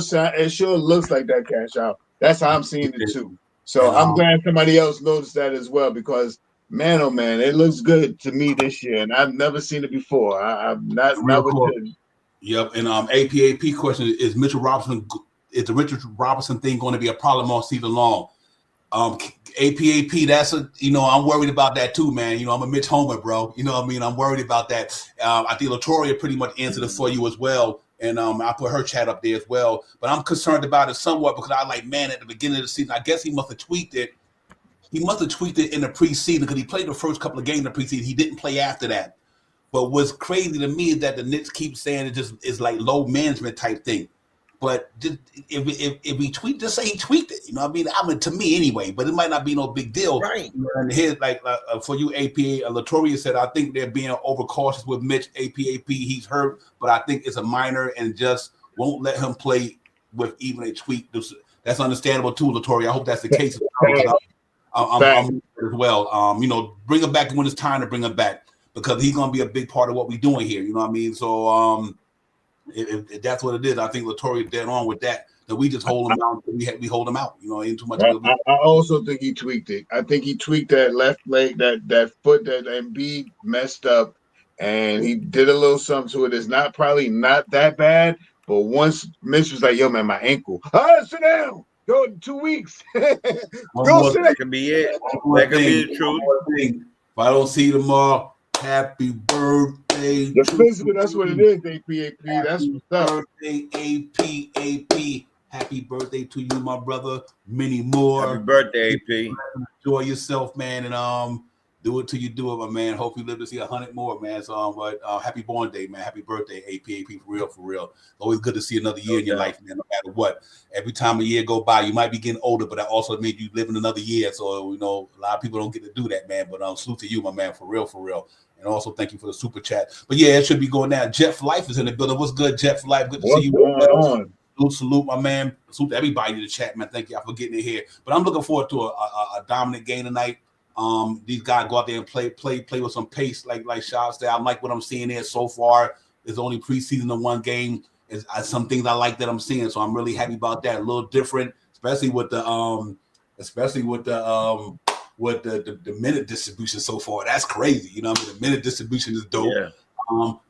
S4: looks like that, Cash Out. That's how I'm seeing it too. So I'm glad somebody else noticed that as well, because man, oh man, it looks good to me this year, and I've never seen it before. I'm not with it.
S2: Yep. And AP question is the Richard Robinson thing going to be a problem all season long? AP, that's I'm worried about that too, man. I'm a Mitch Homer, bro. You know what I mean? I'm worried about that. I think Latoria pretty much answered it for you as well. And I put her chat up there as well. But I'm concerned about it somewhat because at the beginning of the season, I guess he must have tweaked it. He must have tweaked it in the preseason because he played the first couple of games in the preseason. He didn't play after that. But what's crazy to me is that the Knicks keep saying it just is like low management type thing. But just, if we tweak, just say he tweaked it. You know what I mean? To me anyway, but it might not be no big deal.
S6: Right.
S2: And here's for you, AP, Latoria said, I think they're being overcautious with Mitch. AP, he's hurt, but I think it's a minor and just won't let him play with even a tweak. That's understandable too, Latoria. I hope that's the case. I'm as well. Bring him back when it's time to bring him back because he's going to be a big part of what we're doing here. You know what I mean? So if that's what it is, I think Latoria dead on with that. That we just hold him out. We hold him out. Ain't too much.
S4: I also think he tweaked it. I think he tweaked that left leg, that foot that Embiid messed up, and he did a little something to it. It's probably not that bad, but once Mitch was like, "Yo, man, my ankle. Sit down. Go 2 weeks. Go sit down."
S6: That could be it. That could be the truth.
S2: If I don't see you tomorrow, happy birthday.
S4: The physical, that's what it is, AP. That's what's up.
S2: Birthday, AP. Happy birthday to you, my brother. Many more.
S6: Happy birthday, AP.
S2: Enjoy yourself, man, and do it till you do it, my man. Hope you live to see 100 more, man. So, but happy born day, man. Happy birthday, AP, for real. Always good to see another year in your life, man. No matter what. Every time a year go by, you might be getting older, but that also means you live in another year. So, a lot of people don't get to do that, man. But salute to you, my man, for real. And also thank you for the super chat. But yeah, it should be going down. Jeff Life is in the building. What's good, Jeff Life? Good to see you.
S4: What's going on?
S2: Salute, my man. Salute to everybody in the chat, man. Thank y'all for getting in here. But I'm looking forward to a dominant game tonight. These guys go out there and play with some pace, like shots there. I like what I'm seeing there so far. It's only preseason of one game. It's some things I like that I'm seeing, so I'm really happy about that. A little different, especially with the minute distribution so far. That's crazy. You know what I mean? The minute distribution is dope.
S6: Yeah.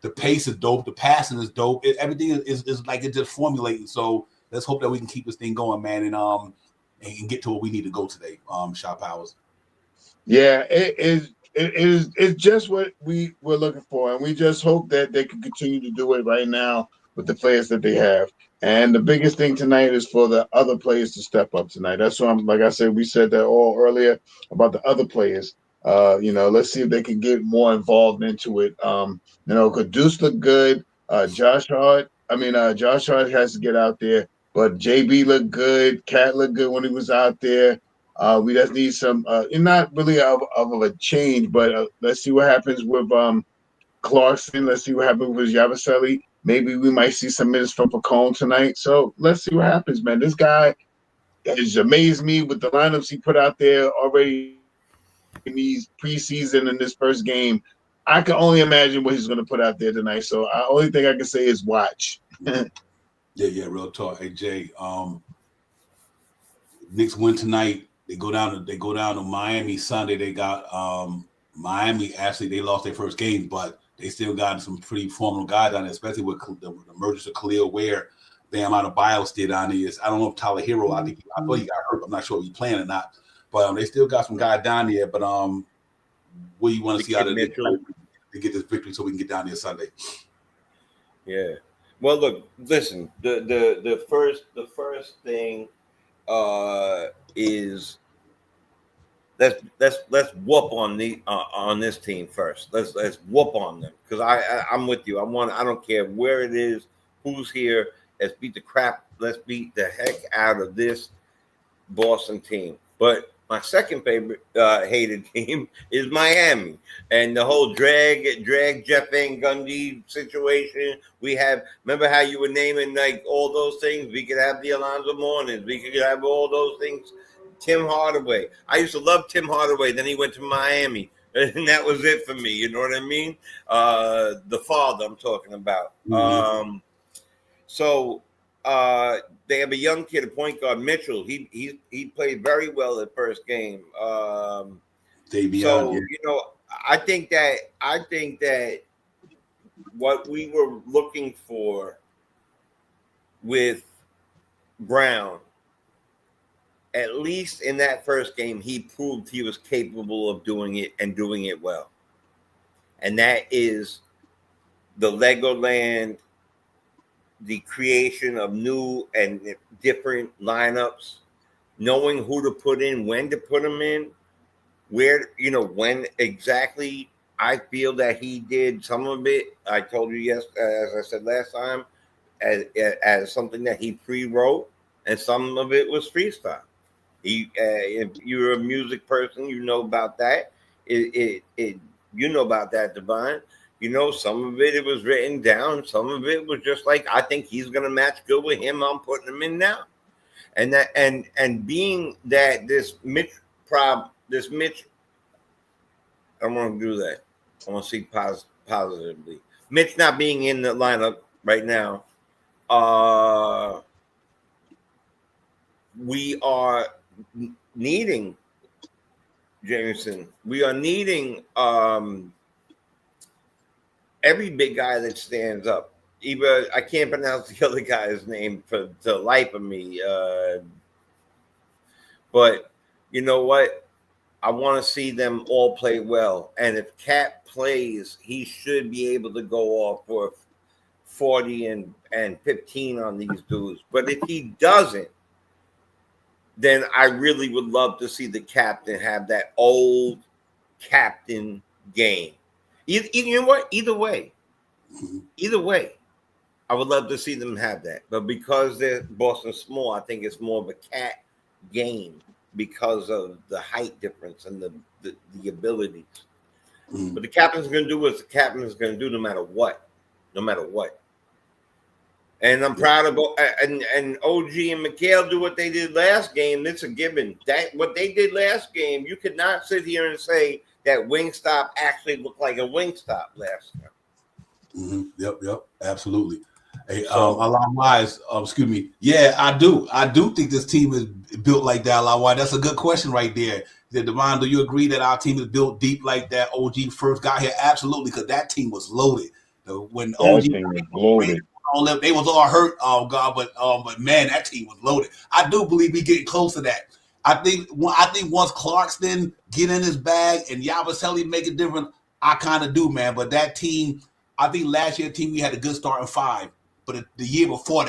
S2: The pace is dope. The passing is dope. Everything is like it's just formulating. So let's hope that we can keep this thing going, man, and get to where we need to go today. Shot Powers.
S4: Yeah, it's just what we're looking for, and we just hope that they can continue to do it right now with the players that they have. And the biggest thing tonight is for the other players to step up tonight. That's what like I said, we said that all earlier about the other players. Let's see if they can get more involved into it. Deuce looked good. Josh Hart has to get out there, but JB looked good. Cat looked good when he was out there. We just need some, not really of a change, but let's see what happens with Clarkson. Let's see what happens with Yabusele. Maybe we might see some minutes from Pacone tonight. So let's see what happens, man. This guy has amazed me with the lineups he put out there already in these preseason and this first game. I can only imagine what he's going to put out there tonight. So the only thing I can say is watch.
S2: Yeah, real talk. Hey, Jay, Knicks win tonight. They go down to Miami Sunday. They got Miami. Actually, they lost their first game, but they still got some pretty formidable guys down there, especially with the emergence of Khalil Ware. Bam out of Bio still down there. I don't know if Tyler Hero. I thought he got hurt. I'm not sure if he's playing or not. But they still got some guys down there. But what do you want to see out of this to get this victory so we can get down there Sunday?
S6: Yeah. Well, look, listen. The first thing is let's whoop on this team first. Let's whoop on them because I'm with you. I don't care where it is, who's here. Let's beat the heck out of this Boston team. But my second favorite hated team is Miami, and the whole drag Jeff Van Gundy situation. Remember how you were naming like all those things? We could have the Alonzo Mournings. We could have all those things. Tim Hardaway. I used to love Tim Hardaway. Then he went to Miami, and that was it for me. You know what I mean? The father I'm talking about. Mm-hmm. So they have a young kid, a point guard, Mitchell. He played very well at first game. I think that what we were looking for with Brown, at least in that first game, he proved he was capable of doing it and doing it well. And that is the Legoland, the creation of new and different lineups, knowing who to put in, when to put them in, where, when exactly. I feel that he did some of it. I told you, yes, as I said last time, as something that he pre-wrote, and some of it was freestyle. If you're a music person, you know about that. You know about that, Divine. Some of it was written down. Some of it was just like, I think he's gonna match good with him. I'm putting him in now. And that and being that this Mitch, I want to do that. I want to see positively. Mitch not being in the lineup right now. We are needing Jameson. We are needing every big guy that stands up. Either I can't pronounce the other guy's name for the life of me. But you know what? I want to see them all play well. And if Cat plays, he should be able to go off for 40 and 15 on these dudes. But if he doesn't, then I really would love to see the captain have that old captain game. You know what? Either way, I would love to see them have that. But because they're Boston small, I think it's more of a Cat game because of the height difference and the abilities. Mm-hmm. But the captain's going to do what the captain is going to do no matter what. And I'm proud of and OG and Mikhail do what they did last game. It's a given. That what they did last game, you could not sit here and say that Wingstop actually looked like a Wingstop last time.
S2: Mm-hmm. Yep, absolutely. Hey, Alon Wise, excuse me. Yeah, I do think this team is built like that, Alon Wise. That's a good question right there. Devon, do you agree that our team is built deep like that? OG first got here, absolutely, because that team was loaded. When OG was loaded. They was all hurt, God, but man, that team was loaded. I do believe we getting close to that. I think once Clarkston get in his bag and Yabusele make it different, I kind of do, man. But that team, I think last year team we had a good starting five, but the year before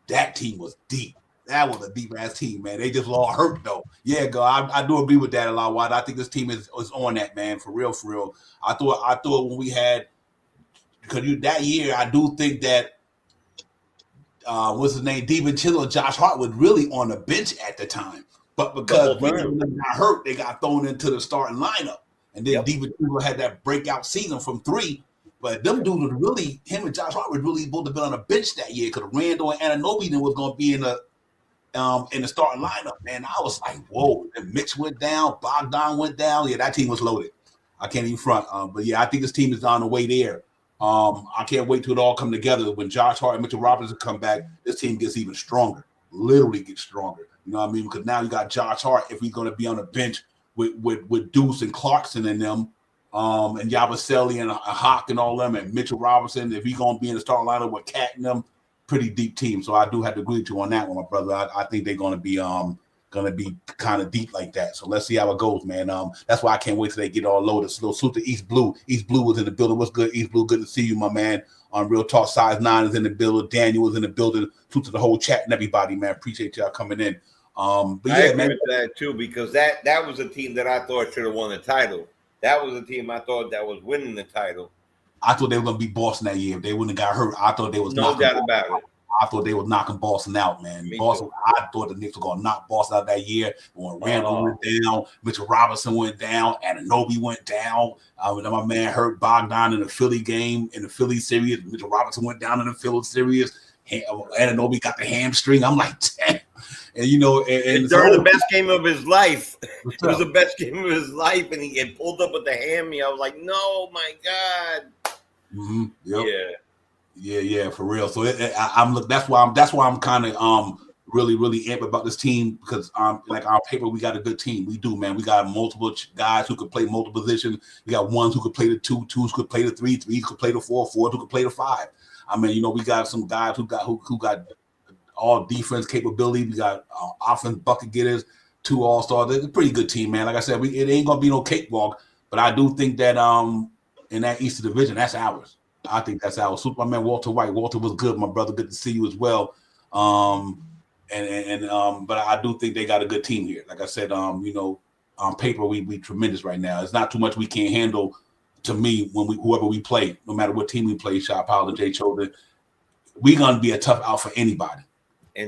S2: that team was deep. That was a deep ass team, man. They just all hurt though. Yeah, God, I do agree with that a lot. Wide. I think this team is on that, man, for real. I thought when we had because that year, I do think that. What's his name? DiVincenzo, Josh Hart was really on the bench at the time, but because when they got hurt, they got thrown into the starting lineup, and then DiVincenzo had that breakout season from 3. But them dudes was really him and Josh Hart was really supposed to have been on the bench that year because Randall and Anunoby was going to be in the starting lineup. Man, I was like, whoa! And Mitch went down, Bogdan went down. Yeah, that team was loaded. I can't even front. But yeah, I think this team is on the way there. I can't wait till it all come together. When Josh Hart and Mitchell Robinson come back, this team gets even stronger. Literally gets stronger. You know what I mean? Because now you got Josh Hart if he's going to be on the bench with Deuce and Clarkson and them, and Yabusele and Hawk and all them, and Mitchell Robinson. If he's going to be in the starting lineup with Cat and them, pretty deep team. So I do have to agree with you on that one, my brother. I think they're going to be kind of deep like that. So let's see how it goes, man. That's why I can't wait till they get all loaded. So salute to East Blue. East Blue was in the building. What's good, East Blue? Good to see you, my man. On Real Talk, Size 9 is in the building. Daniel is in the building. Salute to the whole chat and everybody, man. Appreciate y'all coming in. But yeah,
S6: I agree
S2: man.
S6: with that too, because that was a team that I thought should have won the title. That was a team I thought that was winning the title.
S2: I thought they were gonna beat Boston that year. If they wouldn't have got hurt, I thought they was
S6: no doubt about it.
S2: I thought they were knocking Boston out, man.
S6: Me
S2: Boston,
S6: too.
S2: I thought the Knicks were gonna knock Boston out that year. When Randall went down, Mitchell Robinson went down, Anunoby went down. When my man hurt Bogdan in the Philly game, in the Philly series, Mitchell Robinson went down in the Philly series. Anunoby got the hamstring. I'm like, damn. And you know, and
S6: during the best game of his life, it was the best game of his life, and he had pulled up with the hammy. I was like, no, my God.
S2: Mm-hmm. Yep.
S6: Yeah.
S2: Yeah, for real. So that's why I'm kind of really amped about this team, because like our paper, we got a good team. We do, man. We got multiple guys who could play multiple positions. We got ones who could play the two, twos who could play the three, threes could play the four, fours who could play the five. I mean, you know, we got some guys who got all defense capability. We got offense bucket getters, 2 all-stars. It's a pretty good team, man. Like I said, it ain't gonna be no cakewalk, but I do think that in that Eastern Division, that's ours. I think that's ours. Superman Walter White. Walter was good, my brother. Good to see you as well. But I do think they got a good team here. Like I said, you know, on paper we tremendous right now. It's not too much we can't handle. To me, whoever we play, no matter what team we play, Shot Powell and Jay Choden, we're gonna be a tough out for anybody.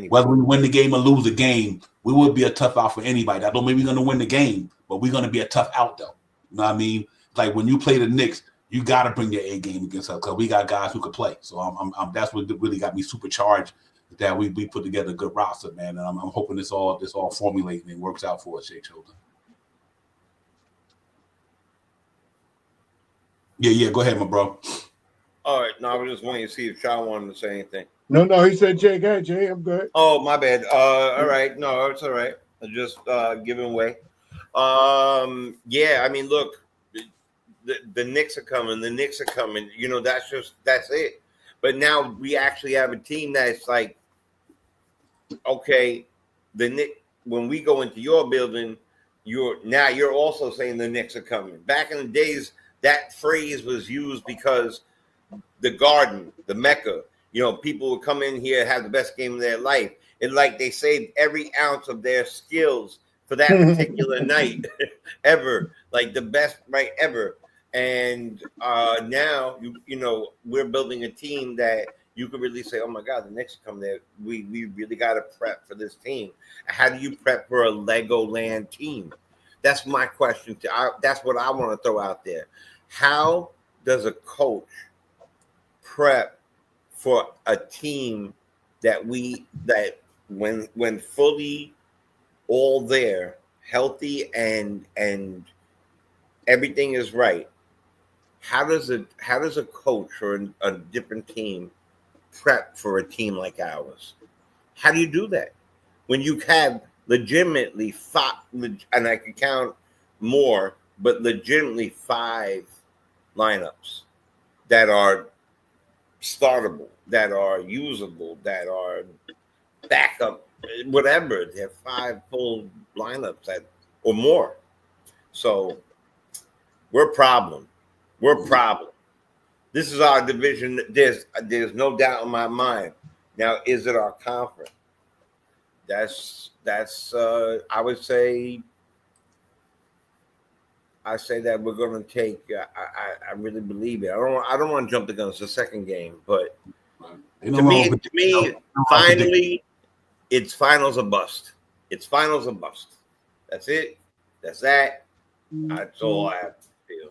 S2: Whether we win the game or lose the game, we would be a tough out for anybody. I don't mean we're gonna win the game, but we're gonna be a tough out though. You know what I mean? Like when you play the Knicks, you got to bring your A game against us because we got guys who could play. So I'm that's what really got me supercharged, that we put together a good roster, man. And I'm hoping this all formulating and works out for us, Jay Choden. Yeah, go ahead, my bro.
S6: All right, no, I was just waiting to see if Sean wanted to say anything.
S4: No, he said Jay. Go ahead, Jay. I'm good.
S6: Oh, my bad. All right, no, it's all right. I'm just giving way. Yeah, I mean, look, the Knicks are coming. The Knicks are coming. You know, that's it. But now we actually have a team that's like, okay, the Knicks. When we go into your building, you're also saying the Knicks are coming. Back in the days, that phrase was used because the Garden, the Mecca, you know, people would come in here, have the best game of their life. It's like they saved every ounce of their skills for that particular night ever, like the best night ever. And now, you know, we're building a team that you could really say, oh, my God, the Knicks come there. We really got to prep for this team. How do you prep for a Legoland team? That's my question. That's what I want to throw out there. How does a coach prep for a team that when fully all there, healthy and everything is right? How does a coach or a different team prep for a team like ours? How do you do that when you have legitimately 5, and I could count more, but legitimately 5 lineups that are startable, that are usable, that are backup, whatever? They have 5 full lineups or more. So we're a problem. This is our division. There's no doubt in my mind. Now, is it our conference? That's I would say. I say that we're going to take. I really believe it. I don't want to jump the gun. It's the second game, but to me, finally, it's finals or bust. It's finals or bust. That's it. That's that. That's all I have to feel.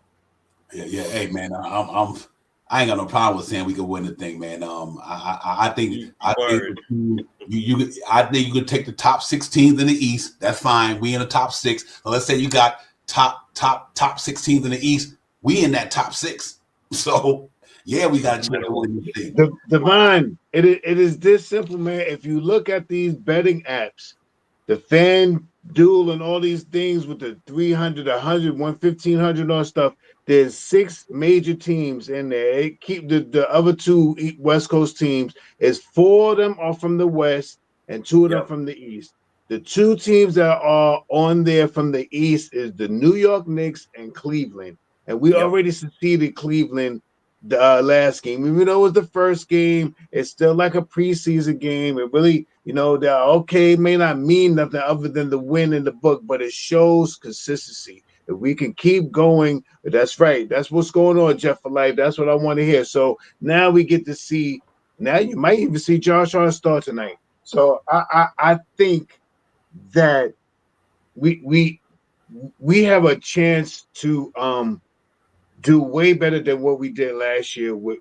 S2: Yeah. Hey, man, I ain't got no problem with saying we could win the thing, man. I think you could take the top 6 teams in the East. That's fine. We in the top 6. So let's say you got top 6 teams in the East. We in that top 6. So yeah, we got a chance to win the thing.
S4: Divine, it is this simple, man. If you look at these betting apps, the fan duel and all these things with the 300, 100, 1,500 all stuff. There's 6 major teams in there. It keep the other 2 West Coast teams. Is 4 of them are from the West and 2 of them from the East. The 2 teams that are on there from the East is the New York Knicks and Cleveland. And we already succeeded Cleveland the last game. Even though it was the first game, it's still like a preseason game. It really, it may not mean nothing other than the win in the book, but it shows consistency. If we can keep going, that's right. That's what's going on, Jeff for life. That's what I want to hear. So now we get to see. Now you might even see Josh Hart start tonight. So I think that we have a chance to do way better than what we did last year with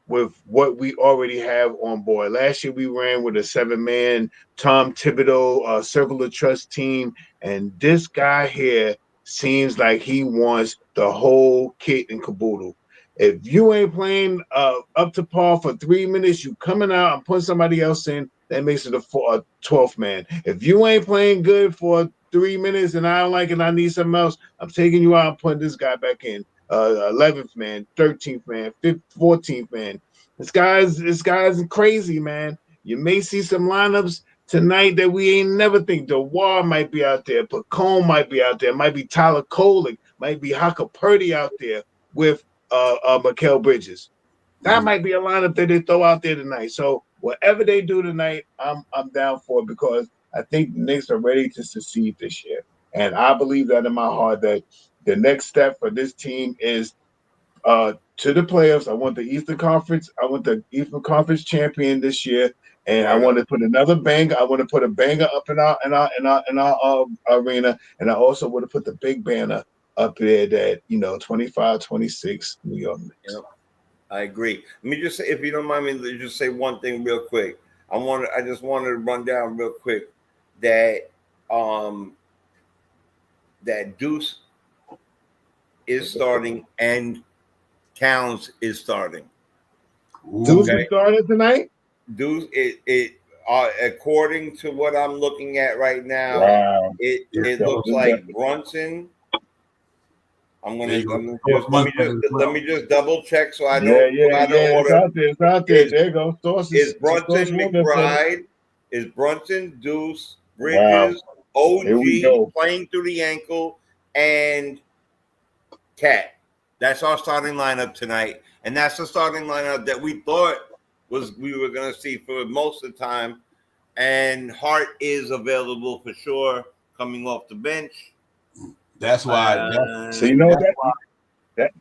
S4: what we already have on board. Last year we ran with a 7-man Tom Thibodeau Circle of Trust team, and this guy here seems like he wants the whole kit and caboodle. If you ain't playing up to par for 3 minutes, you coming out and putting somebody else in. That makes it a 12th man. If you ain't playing good for 3 minutes and I don't like it, I need something else, I'm taking you out and putting this guy back in. 11th man, 13th man, 14th man. This guy's crazy, man. You may see some lineups tonight that we ain't never think. DeWar might be out there, Pacone might be out there, might be Tyler Kolick, might be Haka Purdy out there with Mikal Bridges. That might be a lineup that they throw out there tonight. So whatever they do tonight, I'm down for it because I think the Knicks are ready to succeed this year. And I believe that in my heart that the next step for this team is to the playoffs. I want the Eastern Conference. I want the Eastern Conference champion this year, and I want to put another banger. I want to put a banger up in our arena, and I also want to put the big banner up there that 25-26 New York Knicks.
S6: Yep. I agree. Let me just say, if you don't mind me, just say one thing real quick. I just wanted to run down real quick that that Deuce is starting and Towns is starting.
S4: Deuce is starting tonight?
S6: Deuce, according to what I'm looking at right now, it looks like Brunson. Let me just double check so I don't.
S4: It's out there. There you go. Sources.
S6: Is Brunson McBride? Is Brunson, Deuce, Bridges, OG playing through the ankle, and Cat? That's our starting lineup tonight, and that's the starting lineup that we thought we were going to see for most of the time. And Hart is available for sure, coming off the bench.
S2: That's why.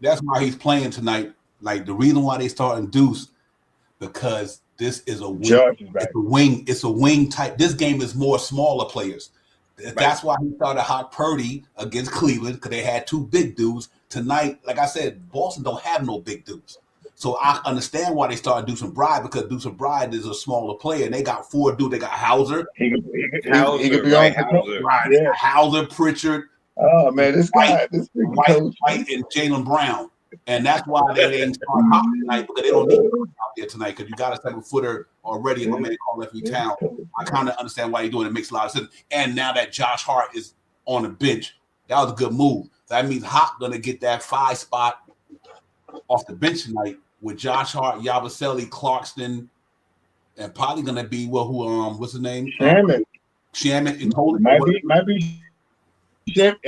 S2: That's why he's playing tonight. Like the reason why they starting Deuce, because this is a wing. It's a wing type. This game is more smaller players. That's why he started Hot Purdy against Cleveland because they had 2 big dudes. Tonight, like I said, Boston don't have no big dudes. So I understand why they started Deuce McBride because Deuce McBride is a smaller player. And they got 4 dudes. They got Hauser.
S4: He could be on
S2: Hauser, Pritchard.
S4: Oh man, White,
S2: and Jaylen Brown. And that's why they didn't start Hop tonight because they don't need to out there tonight because you got a 7-footer already in my man called Lefty Town. I kind of understand why you're doing it. It makes a lot of sense. And now that Josh Hart is on the bench, that was a good move. That means Hop gonna get that 5 spot off the bench tonight with Josh Hart, Yabusele, Clarkson, and probably gonna be what's his name? Shaman. It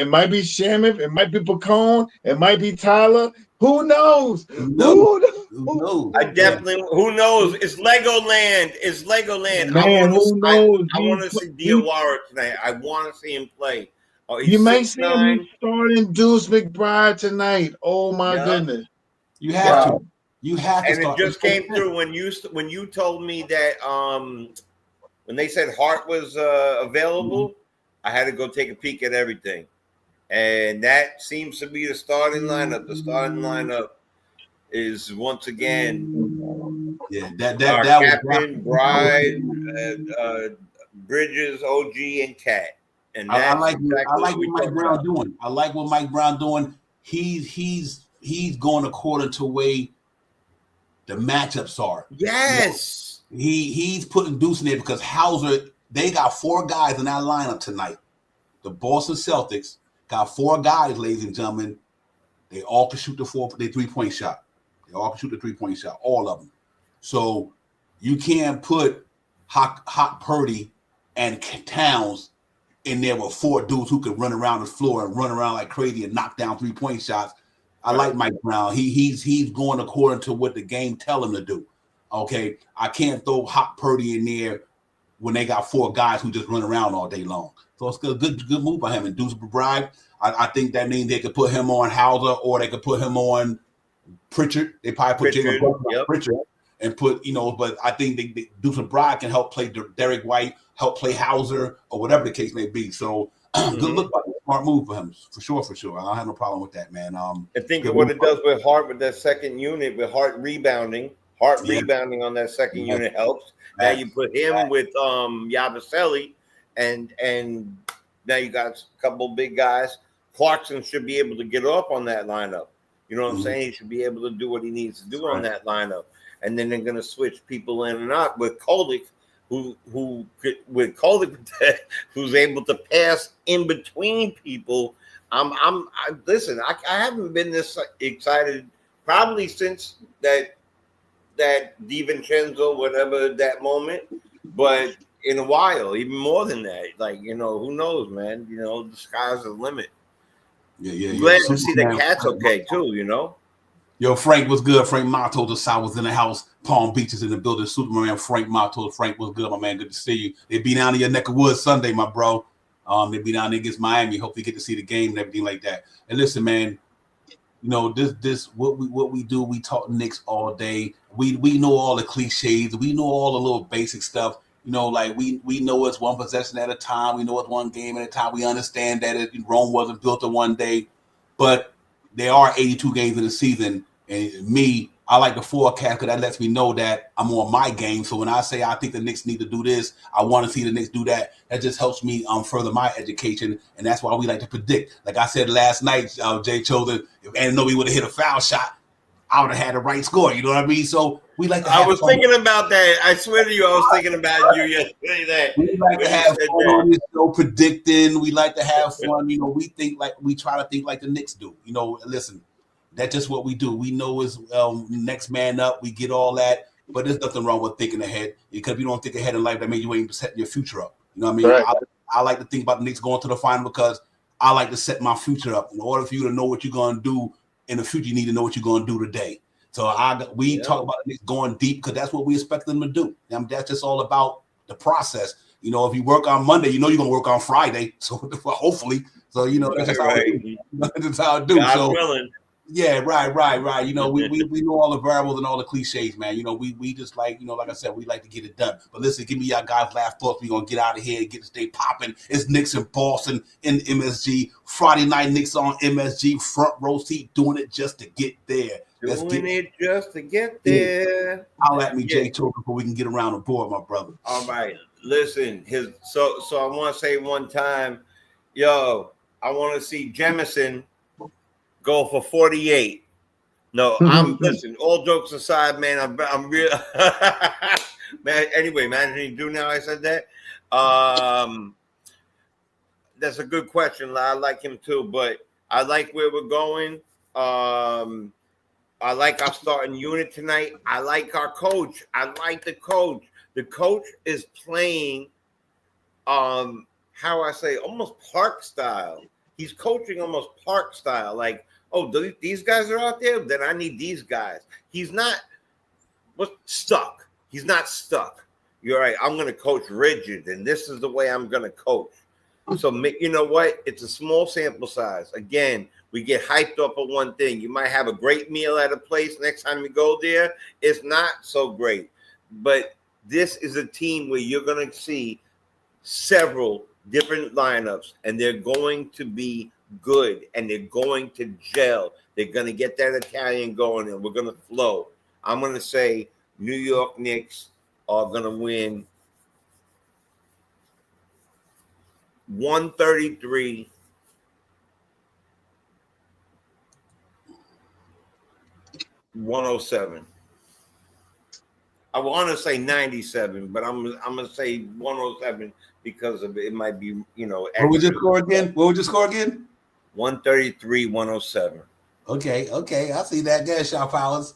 S4: might be Shaman. It might be Pacone. It might be Tyler. Who knows? Who knows?
S6: I definitely. Who knows? It's Legoland. It's Legoland.
S4: Man, who knows?
S6: I want to see Diawara tonight. I want to see him play.
S4: You may see him starting Deuce McBride tonight. Oh my goodness!
S2: You have to. You have to.
S6: And it just came through when you told me that when they said Hart was available, I had to go take a peek at everything, and that seems to be the starting lineup. The starting lineup is once again,
S2: that
S6: Captain, Bride, Bridges, OG, and Cat. And
S2: I like what Mike Brown doing. I like what Mike Brown doing. He's going according to the way the matchups are.
S6: Yes.
S2: He's putting Deuce in there because Hauser They got 4 guys in that lineup tonight. The Boston Celtics got 4 guys, ladies and gentlemen. They all can shoot the 3-point shot. They all can shoot the 3-point shot, all of them. So you can't put Hot Purdy and Towns in there with 4 dudes who can run around the floor and run around like crazy and knock down 3-point shots. I like Mike Brown. He's going according to what the game tell him to do. Okay, I can't throw Hot Purdy in there when they got 4 guys who just run around all day long. So it's a good move by him. And Deuce McBride, I think that means they could put him on Hauser or they could put him on Pritchard. They probably put Jalen Brunson on Pritchard and put, but I think Deuce McBride can help play Derek White, help play Hauser, or whatever the case may be. So good look by him. Smart move for him, for sure. I don't have no problem with that, man. I
S6: think of what it does with Hart with that second unit, with Hart rebounding. Rebounding on that second unit helps. Now you put him with Yabusele, and now you got a couple big guys. Clarkson should be able to get up on that lineup. You know what I'm saying? He should be able to do what he needs to do on that lineup. And then they're going to switch people in and out with Kolik, who's able to pass in between people. Listen, I haven't been this excited probably since that DiVincenzo, whatever that moment, but in a while, even more than that. Like, who knows, man? The sky's the limit.
S2: Yeah.
S6: Glad to see the cat's okay too,
S2: Yo, Frank, what's good? Frank Matos, the South was in the house. Palm Beach is in the building. Superman Frank Matos. Frank, what's good, my man? Good to see you. They be down in your neck of woods Sunday, my bro. They be down there against Miami. Hope you get to see the game and everything like that. And listen, man, this what we do. We talk Knicks all day. We know all the cliches. We know all the little basic stuff. Like we know it's one possession at a time. We know it's one game at a time. We understand that Rome wasn't built in one day, but there are 82 games in the season. And I like the forecast because that lets me know that I'm on my game. So when I say I think the Knicks need to do this, I want to see the Knicks do that. That just helps me further my education, and that's why we like to predict. Like I said last night, Jay Chosen, if Anunoby would have hit a foul shot, I would have had the right score. You know what I mean? So we like to have fun.
S6: Thinking about that. I swear to you, I was thinking about you yesterday.
S2: We like to have fun on this show predicting. We like to have fun. We try to think like the Knicks do. Listen, that's just what we do. We know is next man up. We get all that, but there's nothing wrong with thinking ahead. Because if you don't think ahead in life, that means you ain't setting your future up. You know what I mean? Right. I like to think about the Knicks going to the final because I like to set my future up. In order for you to know what you're going to do in the future, you need to know what you're going to do today. So we talk about the Knicks going deep because that's what we expect them to do. That's just all about the process. If you work on Monday, you're going to work on Friday. So hopefully, that's just how I do. That's how I do.
S6: God willing.
S2: Yeah, right. We know all the variables and all the cliches, man. We just like, like I said, we like to get it done. But listen, give me y'all guys last thoughts. We're gonna get out of here and get to stay popping. It's Knicks in Boston in MSG. Friday night Knicks on MSG, front row seat, doing it just to get there.
S6: Just to get there.
S2: Holler at me, Jay Tour, before we can get around the board, my brother.
S6: All right. Listen, so I want to say one time, I want to see Jemison go for 48. No, listen, all jokes aside, man, I'm real man. Anyway, imagine you do now I said that. That's a good question. I like him too, but I like where we're going. I like our starting unit tonight. I like our coach. I like the coach. The coach is playing how I say almost Park style. He's coaching almost Park style, like, oh, these guys are out there, then I need these guys. He's not stuck. He's not stuck. You're right. I'm going to coach rigid, and this is the way I'm going to coach. So, you know what? It's a small sample size. Again, we get hyped up on one thing. You might have a great meal at a place. Next time you go there, it's not so great. But this is a team where you're going to see several different lineups, and they're going to be good, and they're going to gel. They're going to get that Italian going, and we're going to flow. I'm going to say New York Knicks are going to win 133 107. I want to say 97, but I'm gonna say 107 because of it might be, you know.
S2: What would you score again?
S6: 133-107.
S2: Okay, I see that. There, Shaw Powers.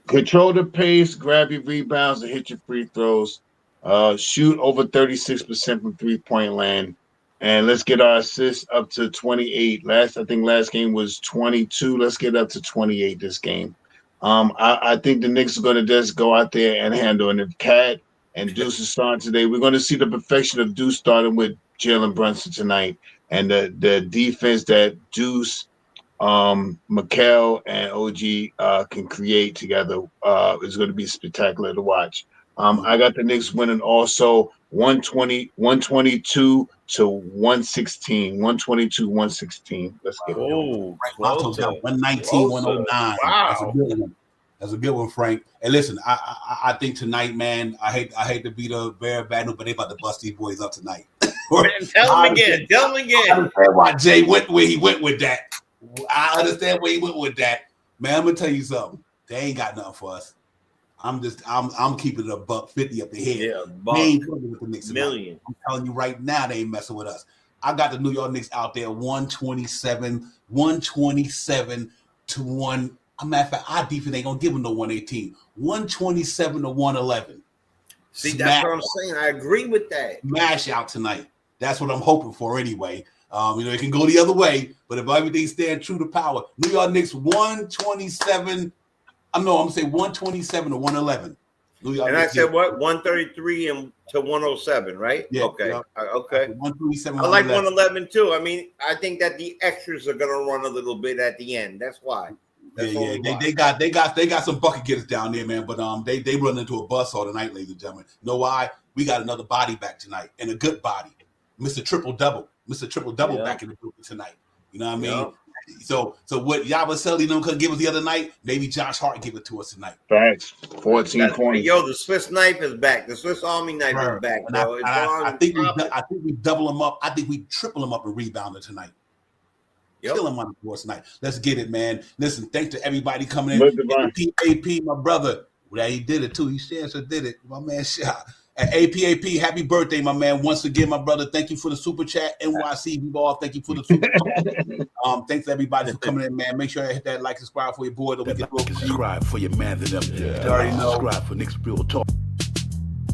S4: Control the pace, grab your rebounds, and hit your free throws. Shoot over 36% from 3-point land, and let's get our assists up to 28. I think last game was 22. Let's get up to 28 this game. I think the Knicks are going to just go out there and handle. And if Cat and Deuce is starting today, we're going to see the perfection of Deuce starting with Jalen Brunson tonight, and the defense that Deuce, Mikal, and OG can create together is going to be spectacular to watch. I got the Knicks winning also 122 to 116. 122-116. Let's get it.
S6: Oh,
S2: Toronto's got 119-109.
S6: Wow.
S2: That's a good one, Frank. And listen, I think tonight, man, I hate to be the bearer of bad news, but they about to bust these boys up tonight.
S6: Man, tell them again.
S2: I understand why Jay went where he went with that. I understand where he went with that. Man, I'm gonna tell you something. They ain't got nothing for us. I'm keeping it $150 up the head.
S6: Yeah,
S2: they ain't coming with the Knicks
S6: million.
S2: I'm telling you right now, they ain't messing with us. I got the New York Knicks out there 127 to 1. A matter of fact, our defense ain't gonna give them no 118. 127 to 111.
S6: See, that's what I'm saying. I agree with that.
S2: Smash out tonight. That's what I'm hoping for anyway. It can go the other way, but if everything stands true to power, New York Knicks 127. I'm gonna say 127 to 111. New York
S6: and
S2: Knicks,
S6: I said what? 133 to 107, right?
S2: Yeah.
S6: Okay.
S2: Yeah.
S6: Okay.
S2: 127.
S6: I like 111 too. I mean, I think that the extras are gonna run a little bit at the end. That's why. That's
S2: They got some bucket getters down there, man. But they run into a buzzsaw tonight, ladies and gentlemen. You know why? We got another body back tonight, and a good body. Mr. Triple Double back in the building tonight. You know what I mean?
S6: Yeah.
S2: So what Yabusele couldn't give us the other night, maybe Josh Hart give it to us tonight.
S4: Thanks. 14 points.
S6: Yo, the Swiss knife is back. The Swiss Army knife is back, bro.
S2: I think we double them up. I think we triple them up in rebounding tonight. Kill him on the course tonight. Let's get it, man. Listen, thanks to everybody coming in. AP, my brother. Well, he did it too. He did it. My man shot. At AP, happy birthday, my man. Once again, my brother, thank you for the super chat. NYC B-Ball, thank you for the super chat. Thanks to everybody for coming in, man. Make sure you hit that like, subscribe for your boy.
S5: Subscribe for your man than them.
S2: You already know.
S5: Subscribe for Knicks Real Talk.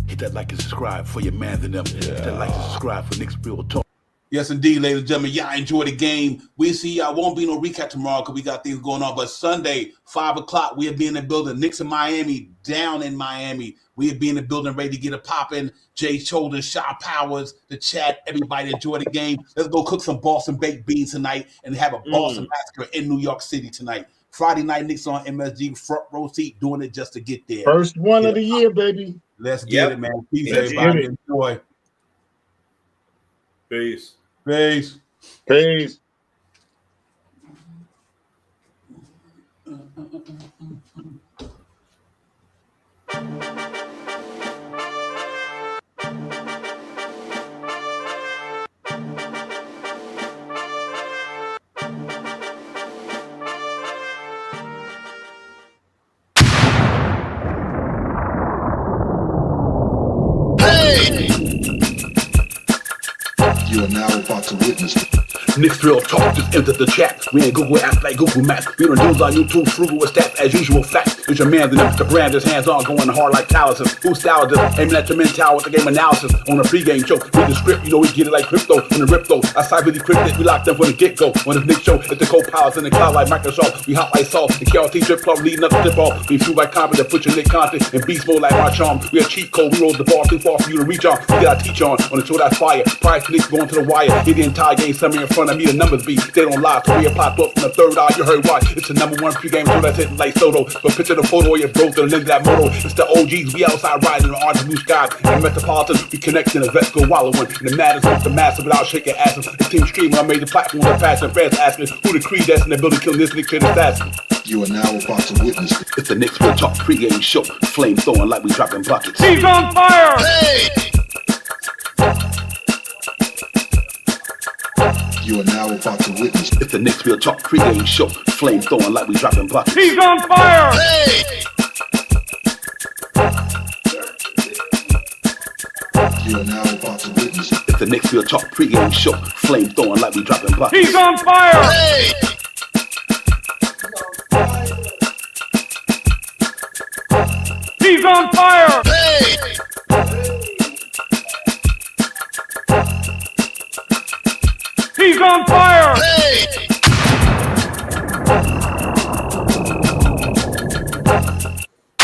S5: Hit that like and subscribe for your man than them. Hit that like and subscribe for Knicks Real Talk.
S2: Yes, indeed, ladies and gentlemen. Y'all enjoy the game. We'll see y'all. Won't be no recap tomorrow because we got things going on. But Sunday, 5 o'clock, we'll be in the building. Knicks in Miami, down in Miami. We'll be in the building ready to get it popping. Jay Cholders, Shaw Powers, the chat. Everybody enjoy the game. Let's go cook some Boston baked beans tonight and have a Boston massacre in New York City tonight. Friday night, Knicks on MSG, front row seat, doing it just to get there.
S4: First one of the year, baby.
S2: Let's get it, man. Peace, everybody. Enjoy.
S6: Peace.
S2: Peace.
S4: Peace.
S1: You are now about to witness
S5: Knicks Real Talk just entered the chat. We ain't Google apps like Google Maps. We don't use our YouTube frugal with stats as usual facts. It's your man, the brand is hands on, going hard like calluses. Who style this? Aiming at your mental with the game analysis. On a pregame show, read the script, we get it like crypto. On the rip though, I side really cryptic, we locked them from the get go. On the Knicks show, it's the co-pilots in the cloud like Microsoft. We hot like salt, the KRT drip club leading up the tip off. We flew like confident, put your Nick content in beast mode like our charm. We a cheat code, we roll the ball too far for you to reach on. We got our teach on the show that's fire. Prior to Knicks going to the wire, hit the entire game, summary in front of me, the numbers be. They don't lie, career popped up from the third eye, you heard why. It's the #1 pregame show that's hitting like Soto. But picture the photo of your bro to the link of that moto. It's the OGs, we outside riding in the orange blue skies. And Metropolitan, we connecting the vets go wallowing. And the matters with the massive without shaking asses. The team streaming on major platforms and fast and fans asking who the creed that's in the building killing this Knicks shit assassin.
S1: You are now about to witness
S5: It's the Knicks Real Talk pregame show. Flame throwing like we dropping buckets.
S3: He's on fire!
S1: You are now about to witness
S5: It's the Knicks Real Talk pregame show. Flame throwing like we dropping buckets.
S3: He's on fire!
S1: You are now about to witness.
S5: It's the Knicks Field Talk pregame show. Flame throwing like we dropping bottles.
S3: He's on fire! He's on fire! He's on fire!